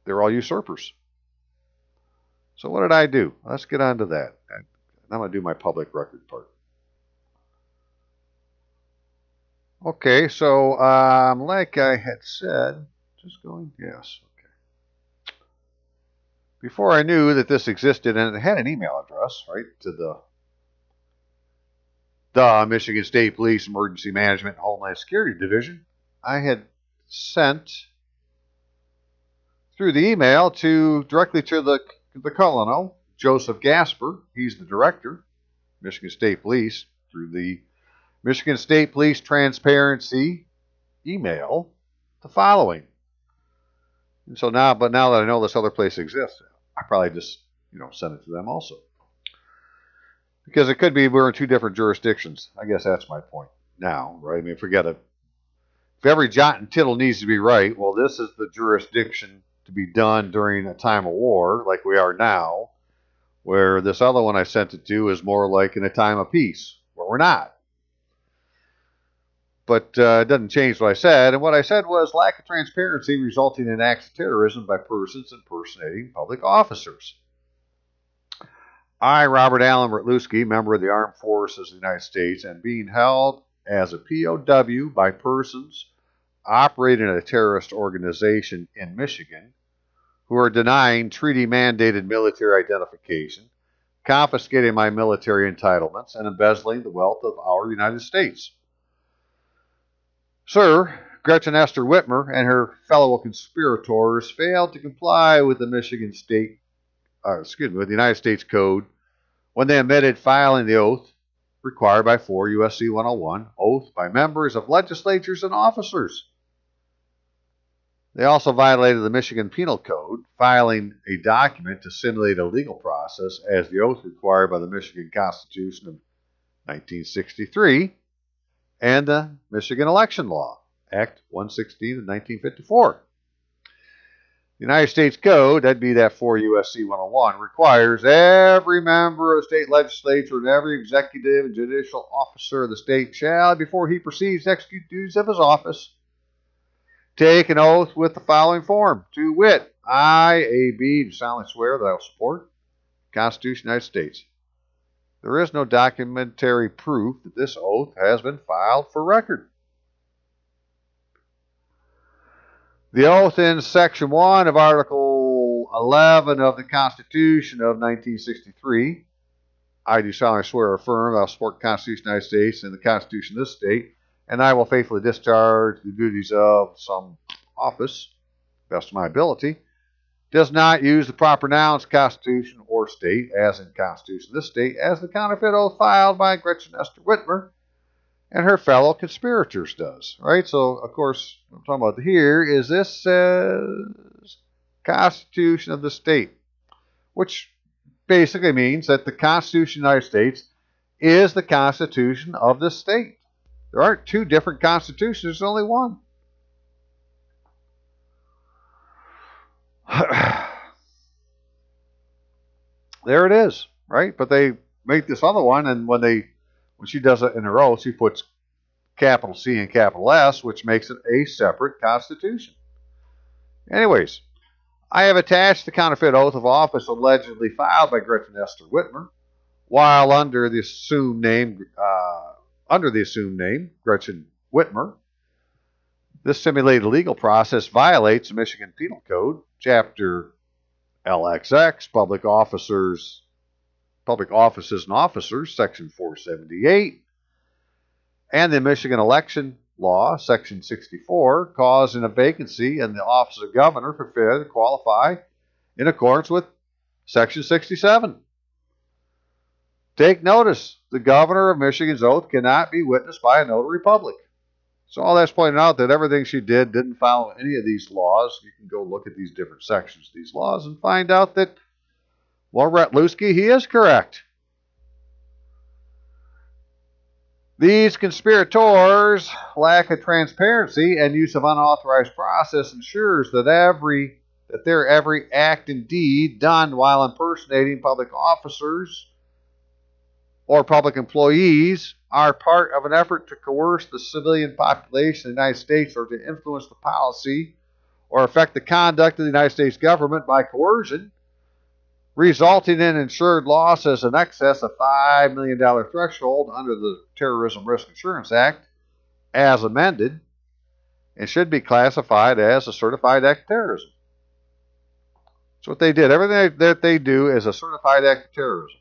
they're all usurpers. So what did I do? Let's get on to that. I'm going to do my public record part. Okay, so like I had said, just going, yes, okay. Before I knew that this existed, and it had an email address, right, to the Michigan State Police Emergency Management and Homeland Security Division, I had sent through the email directly to the colonel, Joseph Gasper. He's the director, Michigan State Police, through the Michigan State Police Transparency email, the following. And so now that I know this other place exists, I probably just, send it to them also. Because it could be we're in two different jurisdictions. I guess that's my point now, right? I mean, forget it. If every jot and tittle needs to be right, well, this is the jurisdiction to be done during a time of war, like we are now, where this other one I sent it to is more like in a time of peace, where we're not. But it doesn't change what I said. And what I said was lack of transparency resulting in acts of terrorism by persons impersonating public officers. I, Robert Allen Bertluski, member of the Armed Forces of the United States, and being held as a POW by persons operating a terrorist organization in Michigan who are denying treaty-mandated military identification, confiscating my military entitlements, and embezzling the wealth of our United States. Sir, Gretchen Esther Whitmer and her fellow conspirators failed to comply with the with the United States Code when they omitted filing the oath required by 4 U.S.C. 101, oath by members of legislatures and officers. They also violated the Michigan Penal Code, filing a document to simulate a legal process as the oath required by the Michigan Constitution of 1963 and the Michigan Election Law, Act 116 of 1954. The United States Code, that'd be that 4 U.S.C. 101, requires every member of the state legislature and every executive and judicial officer of the state shall, before he proceeds to execute duties of his office, take an oath with the following form, to wit, I, A.B., do solemnly swear that I will support the Constitution of the United States. There is no documentary proof that this oath has been filed for record. The oath in Section 1 of Article 11 of the Constitution of 1963, I do solemnly swear or affirm that I will support the Constitution of the United States and the Constitution of this state, and I will faithfully discharge the duties of some office, best of my ability, does not use the proper nouns Constitution or state, as in Constitution of this state, as the counterfeit oath filed by Gretchen Esther Whitmer and her fellow conspirators does. Right? So, of course, what I'm talking about here is this says Constitution of the state, which basically means that the Constitution of the United States is the Constitution of the state. There aren't two different constitutions, there's only one. There it is, right? But they make this other one, and when she does it in her oath, she puts capital C and capital S, which makes it a separate constitution. Anyways, I have attached the counterfeit oath of office allegedly filed by Gretchen Esther Whitmer, while under the assumed name Gretchen Whitmer. This simulated legal process violates the Michigan Penal Code, Chapter LXX, Public Offices and Officers, Section 478, and the Michigan Election Law, Section 64, causing a vacancy in the office of governor for failure to qualify in accordance with Section 67. Take notice, the governor of Michigan's oath cannot be witnessed by a notary public. So all that's pointing out that everything she didn't follow any of these laws. You can go look at these different sections of these laws and find out that, well, Retlusky, he is correct. These conspirators' lack of transparency and use of unauthorized process ensures that their every act and deed done while impersonating public officers or public employees are part of an effort to coerce the civilian population of the United States or to influence the policy or affect the conduct of the United States government by coercion, resulting in insured losses in excess of $5 million threshold under the Terrorism Risk Insurance Act, as amended, and should be classified as a certified act of terrorism. That's what they did. Everything that they do is a certified act of terrorism.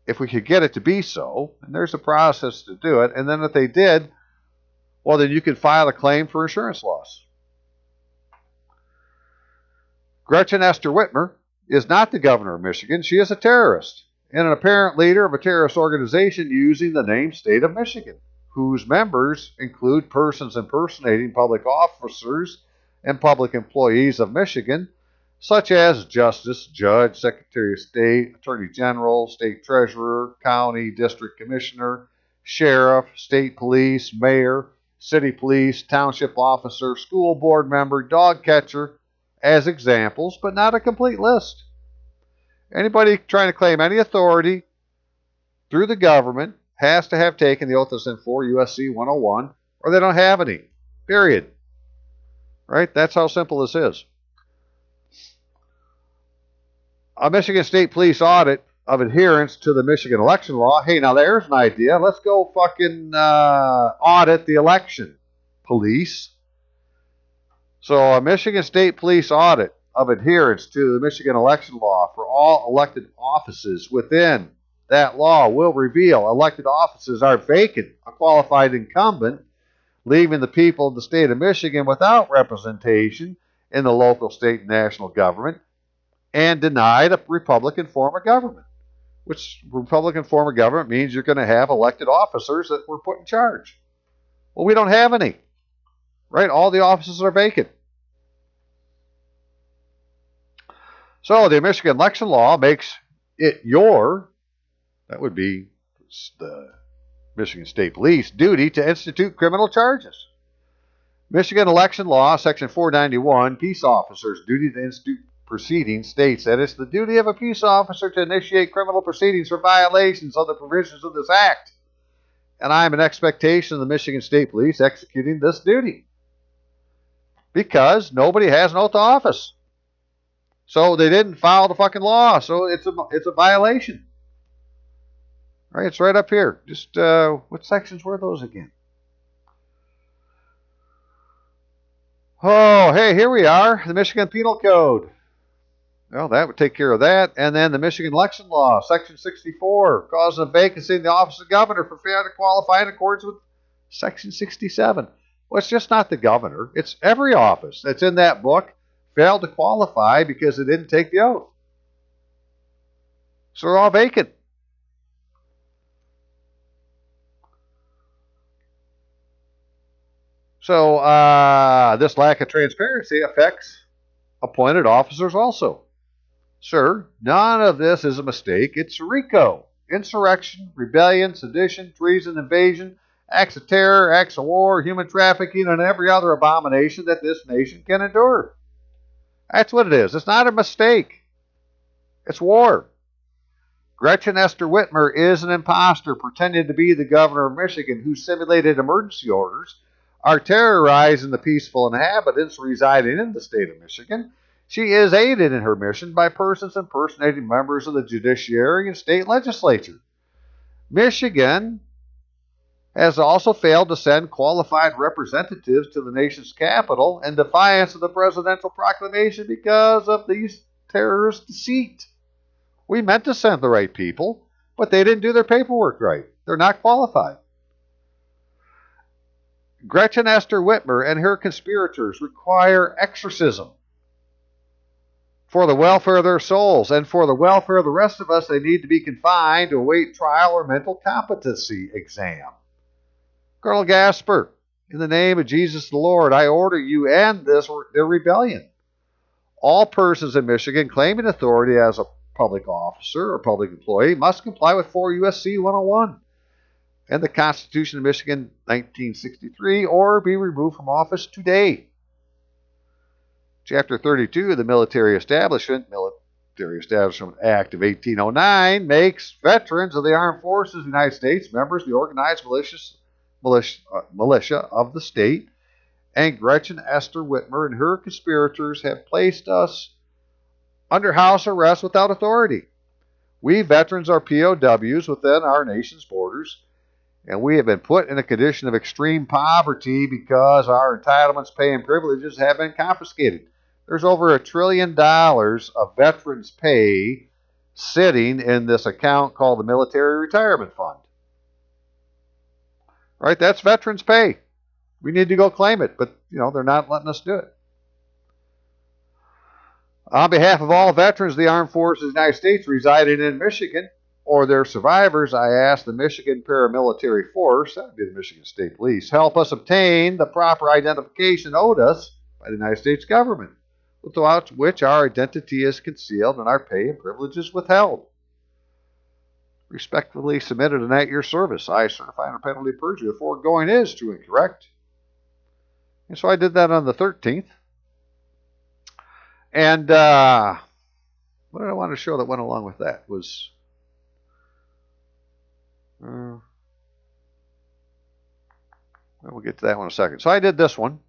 If we could get it to be so, and there's a process to do it, and then if they did, well, then you could file a claim for insurance loss. Gretchen Esther Whitmer is not the governor of Michigan. She is a terrorist and an apparent leader of a terrorist organization using the name State of Michigan, whose members include persons impersonating public officers and public employees of Michigan, such as Justice, Judge, Secretary of State, Attorney General, State Treasurer, County, District Commissioner, Sheriff, State Police, Mayor, City Police, Township Officer, School Board Member, Dog Catcher, as examples, but not a complete list. Anybody trying to claim any authority through the government has to have taken the oath as in 4 U.S.C. 101, or they don't have any. Period. Right? That's how simple this is. A Michigan State Police audit of adherence to the Michigan election law. Hey, now there's an idea. Let's go fucking audit the election, police. So a Michigan State Police audit of adherence to the Michigan election law for all elected offices within that law will reveal elected offices are vacant, a qualified incumbent, leaving the people of the state of Michigan without representation in the local, state, and national government, and denied a Republican form of government, which Republican form of government means you're going to have elected officers that were put in charge. Well, we don't have any, right? All the offices are vacant. So the Michigan election law makes it that would be the Michigan State Police, duty to institute criminal charges. Michigan election law, section 491, peace officers' duty to institute proceedings states that it's the duty of a peace officer to initiate criminal proceedings for violations of the provisions of this act. And I am in expectation of the Michigan State Police executing this duty, because nobody has an oath of office. So they didn't follow the fucking law. So it's a violation. All right, it's right up here. Just what sections were those again? Oh, hey, here we are. The Michigan Penal Code. Well, that would take care of that. And then the Michigan election law, section 64, causing a vacancy in the office of governor for failure to qualify in accordance with section 67. Well, it's just not the governor. It's every office that's in that book failed to qualify because they didn't take the oath. So they're all vacant. So this lack of transparency affects appointed officers also. Sir, none of this is a mistake. It's RICO. Insurrection, rebellion, sedition, treason, invasion, acts of terror, acts of war, human trafficking, and every other abomination that this nation can endure. That's what it is. It's not a mistake. It's war. Gretchen Esther Whitmer is an imposter pretending to be the governor of Michigan who simulated emergency orders, are terrorizing the peaceful inhabitants residing in the state of Michigan. She is aided in her mission by persons impersonating members of the judiciary and state legislature. Michigan has also failed to send qualified representatives to the nation's capital in defiance of the presidential proclamation because of these terrorist deceit. We meant to send the right people, but they didn't do their paperwork right. They're not qualified. Gretchen Esther Whitmer and her conspirators require exorcism for the welfare of their souls, and for the welfare of the rest of us, they need to be confined to await trial or mental competency exam. Colonel Gasper, in the name of Jesus the Lord, I order you end their rebellion. All persons in Michigan claiming authority as a public officer or public employee must comply with 4 U.S.C. 101 and the Constitution of Michigan 1963 or be removed from office today. Chapter 32 of the Military Establishment Act of 1809 makes veterans of the Armed Forces of the United States members of the organized militia of the state, and Gretchen Esther Whitmer and her conspirators have placed us under house arrest without authority. We veterans are POWs within our nation's borders, and we have been put in a condition of extreme poverty because our entitlements, pay, and privileges have been confiscated. There's over $1 trillion of veterans' pay sitting in this account called the Military Retirement Fund. Right? That's veterans' pay. We need to go claim it, but they're not letting us do it. On behalf of all veterans of the Armed Forces of the United States residing in Michigan or their survivors, I ask the Michigan Paramilitary Force, that would be the Michigan State Police, help us obtain the proper identification owed us by the United States government, without which our identity is concealed and our pay and privileges withheld. Respectfully submitted and at your service, I certify under penalty of perjury the foregoing is true and correct. And so I did that on the 13th. And what did I want to show that went along with that was... we'll get to that one in a second. So I did this one.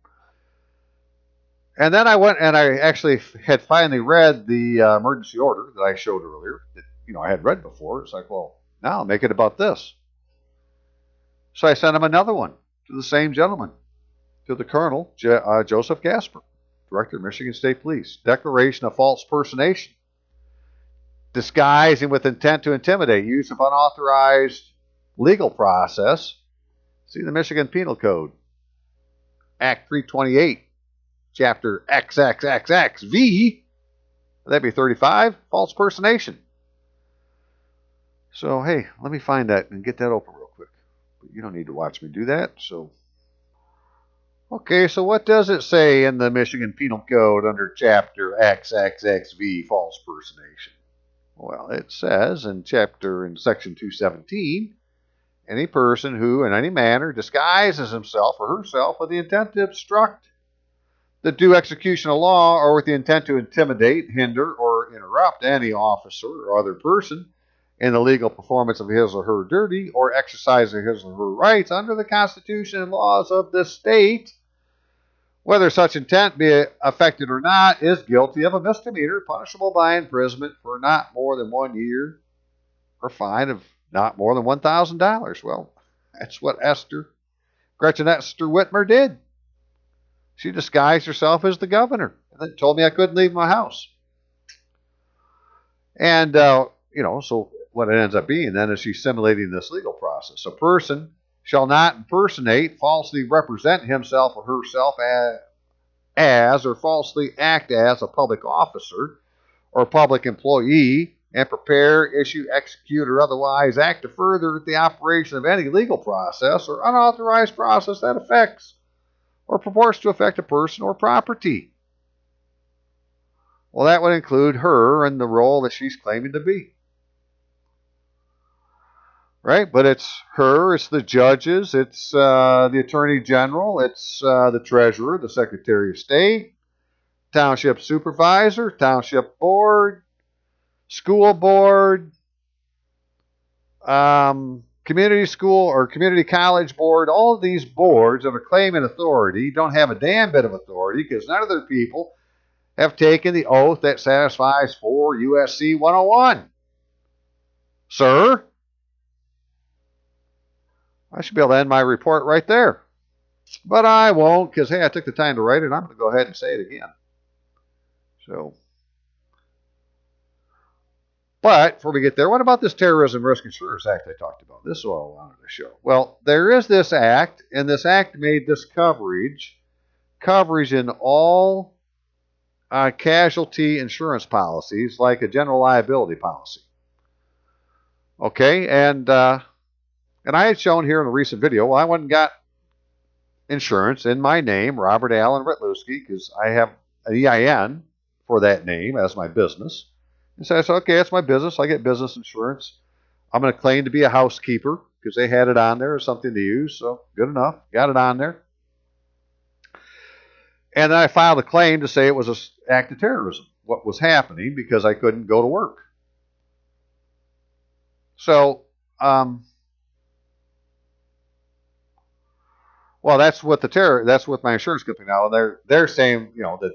And then I went and I actually had finally read the emergency order that I showed earlier that I had read before. It's like, well, now I'll make it about this. So I sent him another one to the same gentleman, to the Colonel, Joseph Gasper, Director of Michigan State Police. Declaration of false personation. Disguising with intent to intimidate. Use of unauthorized legal process. See the Michigan Penal Code. Act 328, Chapter XXXXV. That'd be 35. False personation. So, hey, let me find that and get that open real quick. But you don't need to watch me do that. So, okay, so what does it say in the Michigan Penal Code under Chapter XXXV, false personation? Well, it says in Section 217, any person who in any manner disguises himself or herself with the intent to obstruct the due execution of law or with the intent to intimidate, hinder, or interrupt any officer or other person in the legal performance of his or her duty or exercising his or her rights under the Constitution and laws of the state, whether such intent be affected or not, is guilty of a misdemeanor punishable by imprisonment for not more than 1 year or fine of not more than $1,000. Well, that's what Gretchen Esther Whitmer did. She disguised herself as the governor and then told me I couldn't leave my house. And, so what it ends up being then is she's simulating this legal process. A person shall not impersonate, falsely represent himself or herself as or falsely act as a public officer or public employee and prepare, issue, execute, or otherwise act to further the operation of any legal process or unauthorized process that affects or purports to affect a person or property. Well, that would include her and the role that she's claiming to be. Right? But it's her, it's the judges, it's the Attorney General, it's the Treasurer, the Secretary of State, Township Supervisor, Township Board, School Board, Community School or Community College Board. All of these boards that are claiming authority don't have a damn bit of authority because none of their people have taken the oath that satisfies 4 U.S.C. 101. Sir? I should be able to end my report right there. But I won't because, hey, I took the time to write it. I'm going to go ahead and say it again. But before we get there, what about this Terrorism Risk Insurance Act I talked about? This is what I wanted to show. Well, there is this act, and this act made this coverage in all casualty insurance policies, like a general liability policy. Okay, and I had shown here in a recent video, well, I went and got insurance in my name, Robert Allen Ritlewski, because I have an EIN for that name as my business. And so I said, okay, that's my business. I get business insurance. I'm going to claim to be a housekeeper because they had it on there as something to use. So good enough. Got it on there. And then I filed a claim to say it was an act of terrorism, what was happening, because I couldn't go to work. So, well, that's what my insurance company now. They're saying, that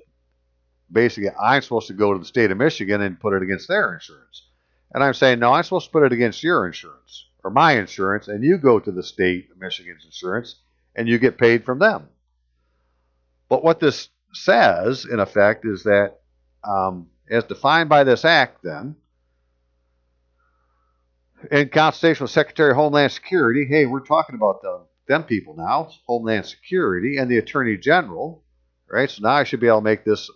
basically I'm supposed to go to the state of Michigan and put it against their insurance. And I'm saying, no, I'm supposed to put it against your insurance or my insurance, and you go to the state of Michigan's insurance and you get paid from them. But what this says, in effect, is that as defined by this act, then, in consultation with Secretary of Homeland Security, hey, we're talking about them people now, Homeland Security and the Attorney General, right? So now I should be able to make this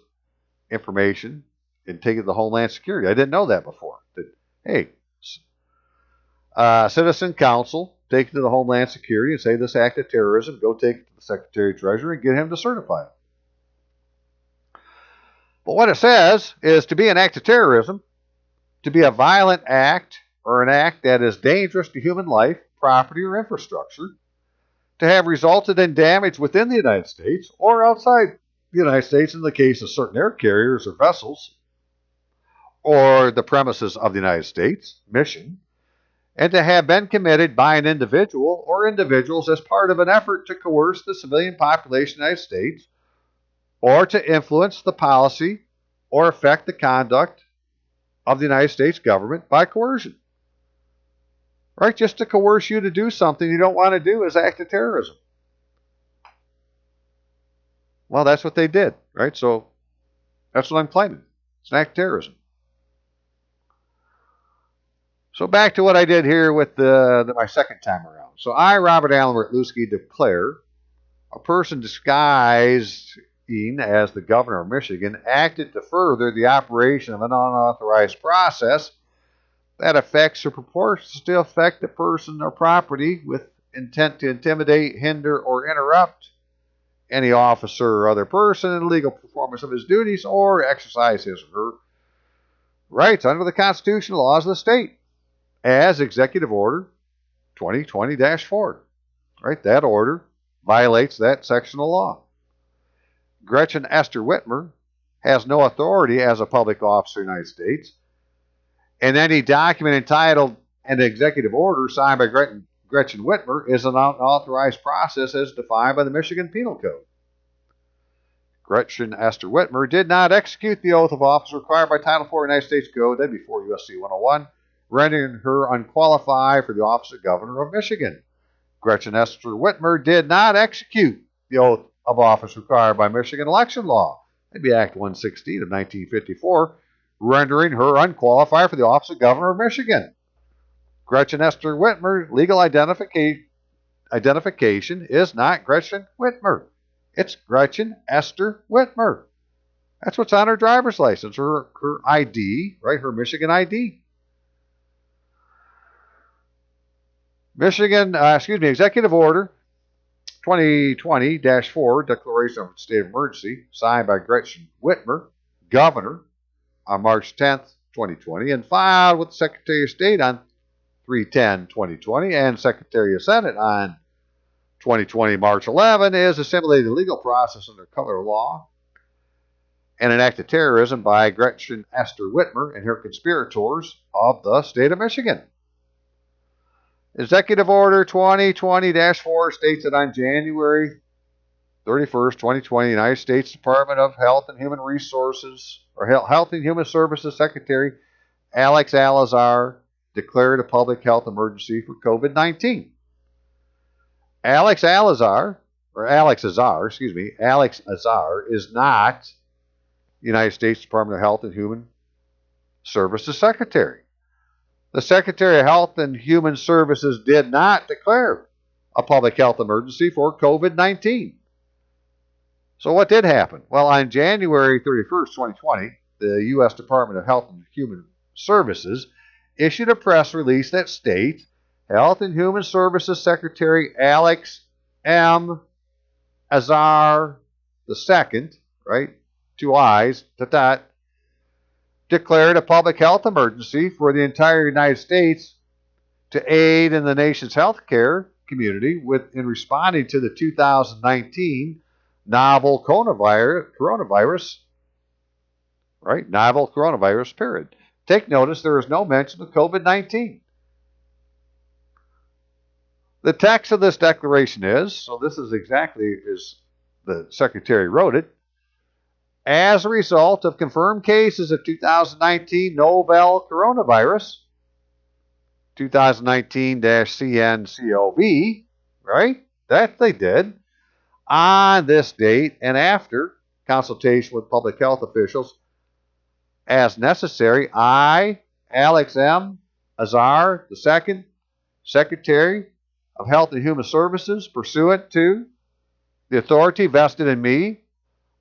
information and take it to Homeland Security. I didn't know that before. That, hey, Citizen Counsel, take it to the Homeland Security and say this act of terrorism, go take it to the Secretary of Treasury and get him to certify it. But what it says is to be an act of terrorism, to be a violent act or an act that is dangerous to human life, property, or infrastructure, to have resulted in damage within the United States or outside the United States in the case of certain air carriers or vessels, or the premises of the United States mission, and to have been committed by an individual or individuals as part of an effort to coerce the civilian population of the United States, or to influence the policy or affect the conduct of the United States government by coercion. Right? Just to coerce you to do something you don't want to do is act of terrorism. Well, that's what they did, right? So That's what I'm claiming. It's an act of terrorism. So back to what I did here with my second time around. So I, Robert Allen Wertluski, declare a person disguising as the governor of Michigan acted to further the operation of an unauthorized process that affects or purports to affect a person or property with intent to intimidate, hinder, or interrupt any officer or other person in the legal performance of his duties or exercise his or her rights under the constitutional laws of the state as Executive Order 2020-4. Right? That order violates that section of law. Gretchen Esther Whitmer has no authority as a public officer in the United States, and any document entitled an executive order signed by Gretchen Whitmer is an unauthorized process as defined by the Michigan Penal Code. Gretchen Esther Whitmer did not execute the oath of office required by Title IV of the United States Code, that'd be 4 U.S.C. 101, rendering her unqualified for the office of Governor of Michigan. Gretchen Esther Whitmer did not execute the oath of office required by Michigan election law, that'd be Act 116 of 1954, rendering her unqualified for the office of Governor of Michigan. Gretchen Esther Whitmer's legal identification is not Gretchen Whitmer. It's Gretchen Esther Whitmer. That's what's on her driver's license, her ID, right? Her Michigan ID. Executive Order 2020-4, Declaration of State of Emergency, signed by Gretchen Whitmer, Governor, on March 10th, 2020, and filed with the Secretary of State on 3/10/2020 and Secretary of Senate on 2020 March 11, is a simulated legal process under color law and an act of terrorism by Gretchen Esther Whitmer and her conspirators of the state of Michigan. Executive Order 2020-4 states that on January 31st, 2020, the United States Department of Health and Human Resources, or Health and Human Services Secretary Alex Azar declared a public health emergency for COVID-19. Alex Azar is not the United States Department of Health and Human Services Secretary. The Secretary of Health and Human Services did not declare a public health emergency for COVID-19. So what did happen? Well, on January 31st, 2020, the U.S. Department of Health and Human Services issued a press release that states Health and Human Services Secretary Alex M. Azar II, right, 2 I's, declared a public health emergency for the entire United States to aid in the nation's healthcare community in responding to the 2019 novel coronavirus, right? Novel coronavirus period. Take notice there is no mention of COVID-19. The text of this declaration is, so this is exactly as the Secretary wrote it, as a result of confirmed cases of 2019 novel coronavirus, 2019-CNCOV, right? That they did, on this date and after consultation with public health officials as necessary, I, Alex M. Azar II, Secretary of Health and Human Services, pursuant to the authority vested in me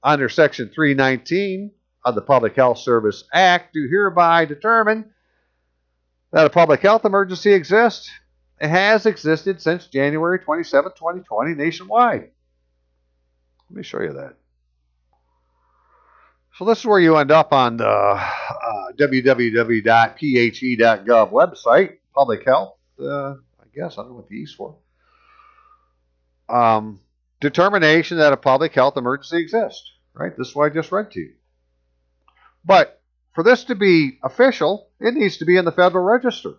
under Section 319 of the Public Health Service Act, do hereby determine that a public health emergency exists. It has existed since January 27, 2020, nationwide. Let me show you that. So this is where you end up on the www.phe.gov website, public health, I guess, I don't know what the E's for. Determination that a public health emergency exists, right? This is what I just read to you. But for this to be official, it needs to be in the Federal Register.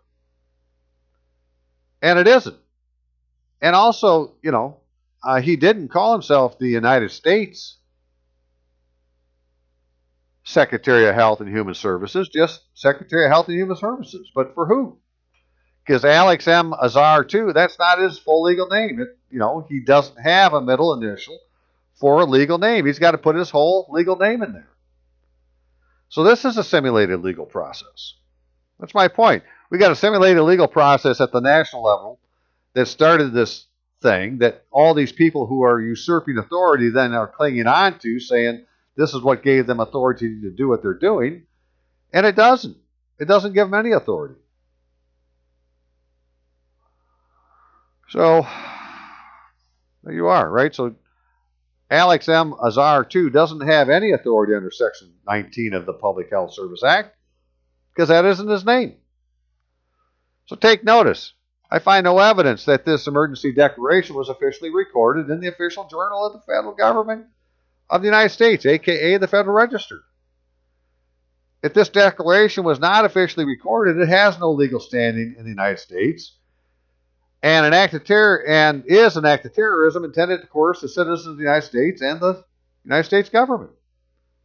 And it isn't. And also, he didn't call himself the United States Secretary of Health and Human Services, just Secretary of Health and Human Services. But for who? Because Alex M. Azar, too, that's not his full legal name. He doesn't have a middle initial for a legal name. He's got to put his whole legal name in there. So this is a simulated legal process. That's my point. We got a simulated legal process at the national level that started this thing that all these people who are usurping authority then are clinging on to, saying this is what gave them authority to do what they're doing. And it doesn't. It doesn't give them any authority. So there you are, right? So Alex M. Azar, too, doesn't have any authority under Section 19 of the Public Health Service Act because that isn't his name. So take notice. I find no evidence that this emergency declaration was officially recorded in the official journal of the federal government of the United States, aka the Federal Register. If this declaration was not officially recorded, it has no legal standing in the United States, and is an act of terrorism intended to coerce the citizens of the United States and the United States government.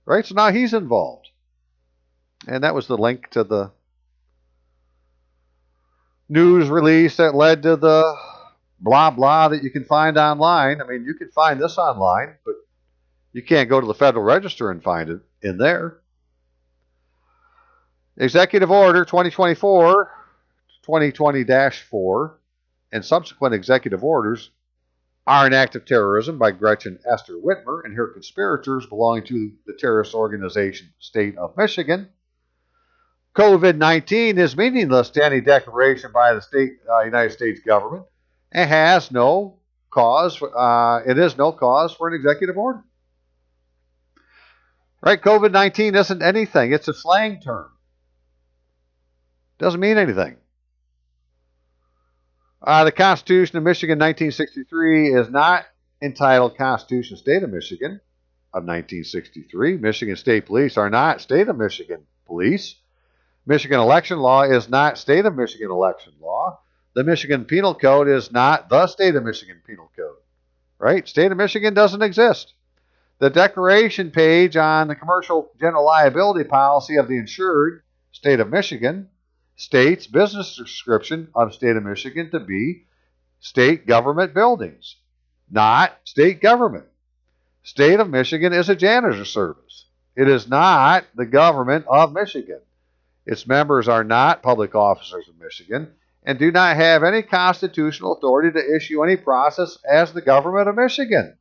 Right? So now he's involved. And that was the link to the news release that led to the blah blah that you can find online. I mean, you can find this online, but you can't go to the Federal Register and find it in there. Executive Order 2020-4 and subsequent executive orders are an act of terrorism by Gretchen Esther Whitmer and her conspirators belonging to the terrorist organization State of Michigan. COVID-19 is meaningless to any declaration by the United States government and has no cause. It is no cause for an executive order. Right? COVID-19 isn't anything. It's a slang term. Doesn't mean anything. The Constitution of Michigan 1963 is not entitled Constitution of the State of Michigan of 1963. Michigan State Police are not State of Michigan Police. Michigan election law is not State of Michigan election law. The Michigan Penal Code is not the State of Michigan Penal Code. Right? State of Michigan doesn't exist. The declaration page on the commercial general liability policy of the insured State of Michigan states business description of State of Michigan to be state government buildings, not state government. State of Michigan is a janitor service. It is not the government of Michigan. Its members are not public officers of Michigan and do not have any constitutional authority to issue any process as the government of Michigan.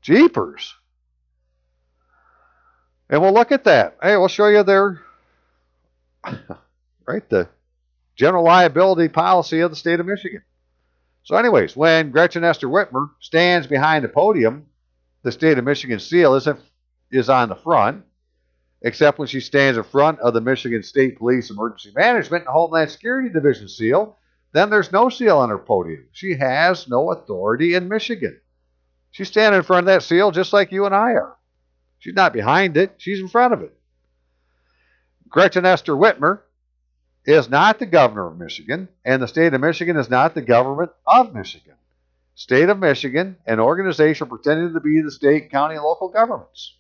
Jeepers. And we'll look at that. Hey, we'll show you their right, the general liability policy of the state of Michigan. So anyways, when Gretchen Esther Whitmer stands behind the podium, the state of Michigan seal is on the front, except when she stands in front of the Michigan State Police Emergency Management and Homeland Security Division seal, then there's no seal on her podium. She has no authority in Michigan. She's standing in front of that seal just like you and I are. She's not behind it. She's in front of it. Gretchen Esther Whitmer is not the governor of Michigan, and the state of Michigan is not the government of Michigan. State of Michigan, an organization pretending to be the state, county, and local governments.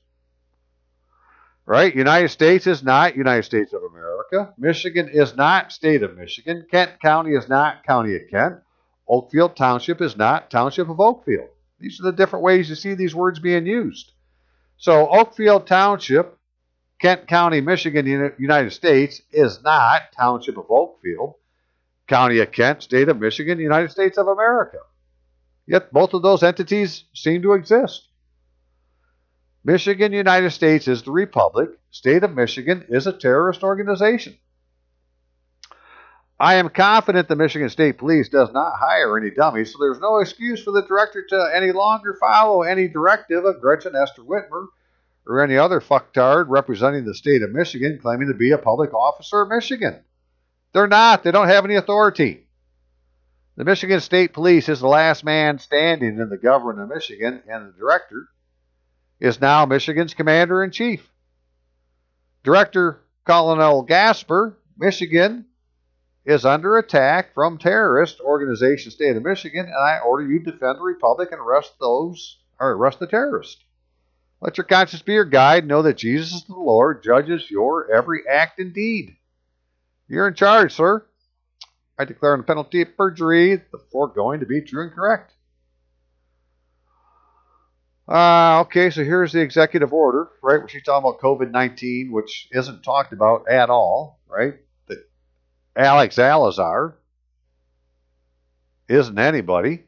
Right? United States is not United States of America. Michigan is not state of Michigan. Kent County is not county of Kent. Oakfield Township is not township of Oakfield. These are the different ways you see these words being used. So Oakfield Township, Kent County, Michigan, United States, is not Township of Oakfield, County of Kent, State of Michigan, United States of America. Yet both of those entities seem to exist. Michigan, United States is the Republic. State of Michigan is a terrorist organization. I am confident the Michigan State Police does not hire any dummies, so there's no excuse for the director to any longer follow any directive of Gretchen Esther Whitmer or any other fucktard representing the state of Michigan claiming to be a public officer of Michigan. They're not. They don't have any authority. The Michigan State Police is the last man standing in the government of Michigan, and the director is now Michigan's commander-in-chief. Director Colonel Gasper, Michigan, is under attack from terrorist organization State of Michigan, and I order you to defend the Republic and arrest the terrorists. Let your conscience be your guide. Know that Jesus is the Lord, judges your every act and deed. You're in charge, sir. I declare on the penalty of perjury the foregoing to be true and correct. Okay, so here's the executive order, right? Where she's talking about COVID-19, which isn't talked about at all, right? That Alex Alazar isn't anybody,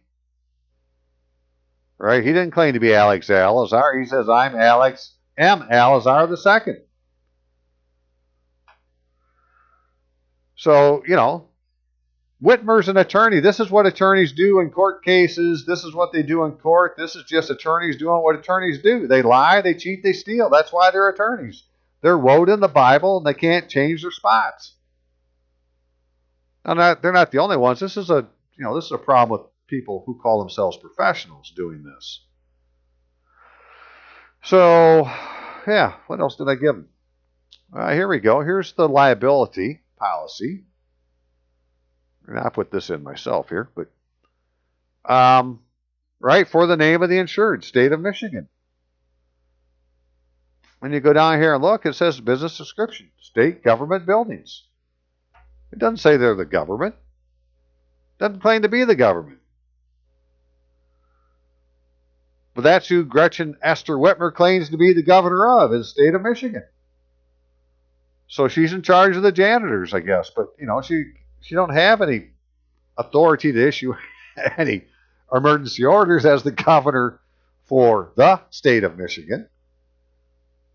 right? He didn't claim to be Alex Alazar. He says, I'm Alex M. Alazar II. So, Whitmer's an attorney. This is what attorneys do in court cases. This is what they do in court. This is just attorneys doing what attorneys do. They lie, they cheat, they steal. That's why they're attorneys. They're wrote in the Bible, and they can't change their spots. Now, they're not the only ones. This is a problem with people who call themselves professionals doing this. So, yeah, what else did I give them? Here we go. Here's the liability policy. And I put this in myself here, but right, for the name of the insured, state of Michigan. When you go down here and look, it says business description, state government buildings. It doesn't say they're the government. It doesn't claim to be the government. But that's who Gretchen Esther Whitmer claims to be the governor of, is the state of Michigan. So she's in charge of the janitors, I guess. But, she don't have any authority to issue any emergency orders as the governor for the state of Michigan.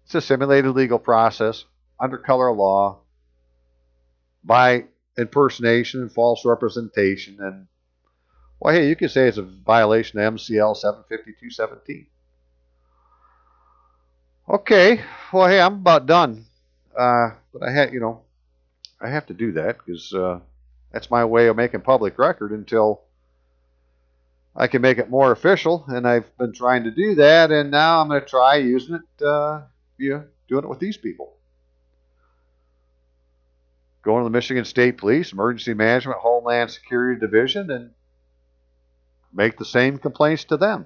It's a simulated legal process under color of law by impersonation and false representation. And, well, hey, you could say it's a violation of MCL 75217. Okay, well, hey, I'm about done. But I have to do that because that's my way of making public record until I can make it more official. And I've been trying to do that, and now I'm going to try using it, doing it with these people. Going to the Michigan State Police, Emergency Management, Homeland Security Division, and make the same complaints to them.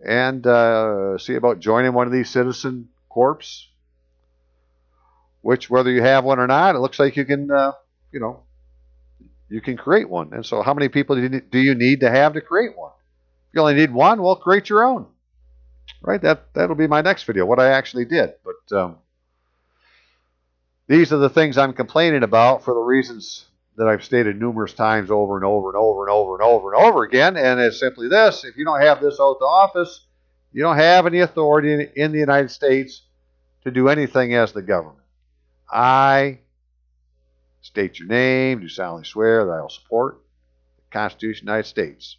And see about joining one of these citizen corps, which, whether you have one or not, it looks like you can, you can create one. And so how many people do you need to have to create one? If you only need one, well, create your own. Right? That'll be my next video, what I actually did. But these are the things I'm complaining about for the reasons that I've stated numerous times over and over and over and over and over and over again. And it's simply this: if you don't have this oath of office, you don't have any authority in the United States to do anything as the government. I state your name, do solemnly swear that I will support the Constitution of the United States.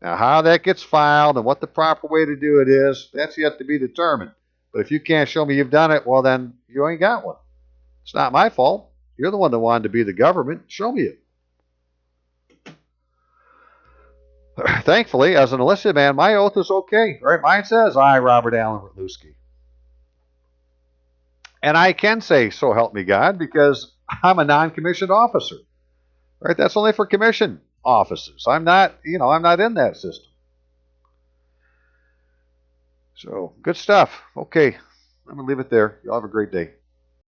Now, how that gets filed and what the proper way to do it is, that's yet to be determined. But if you can't show me you've done it, well, then you ain't got one. It's not my fault. You're the one that wanted to be the government. Show me it. Thankfully, as an enlisted man, my oath is okay. Right? Mine says, I, Robert Allen Rutluski. And I can say, so help me God, because I'm a non-commissioned officer. Right? That's only for commissioned officers. I'm not in that system. So, good stuff. Okay, I'm going to leave it there. Y'all have a great day.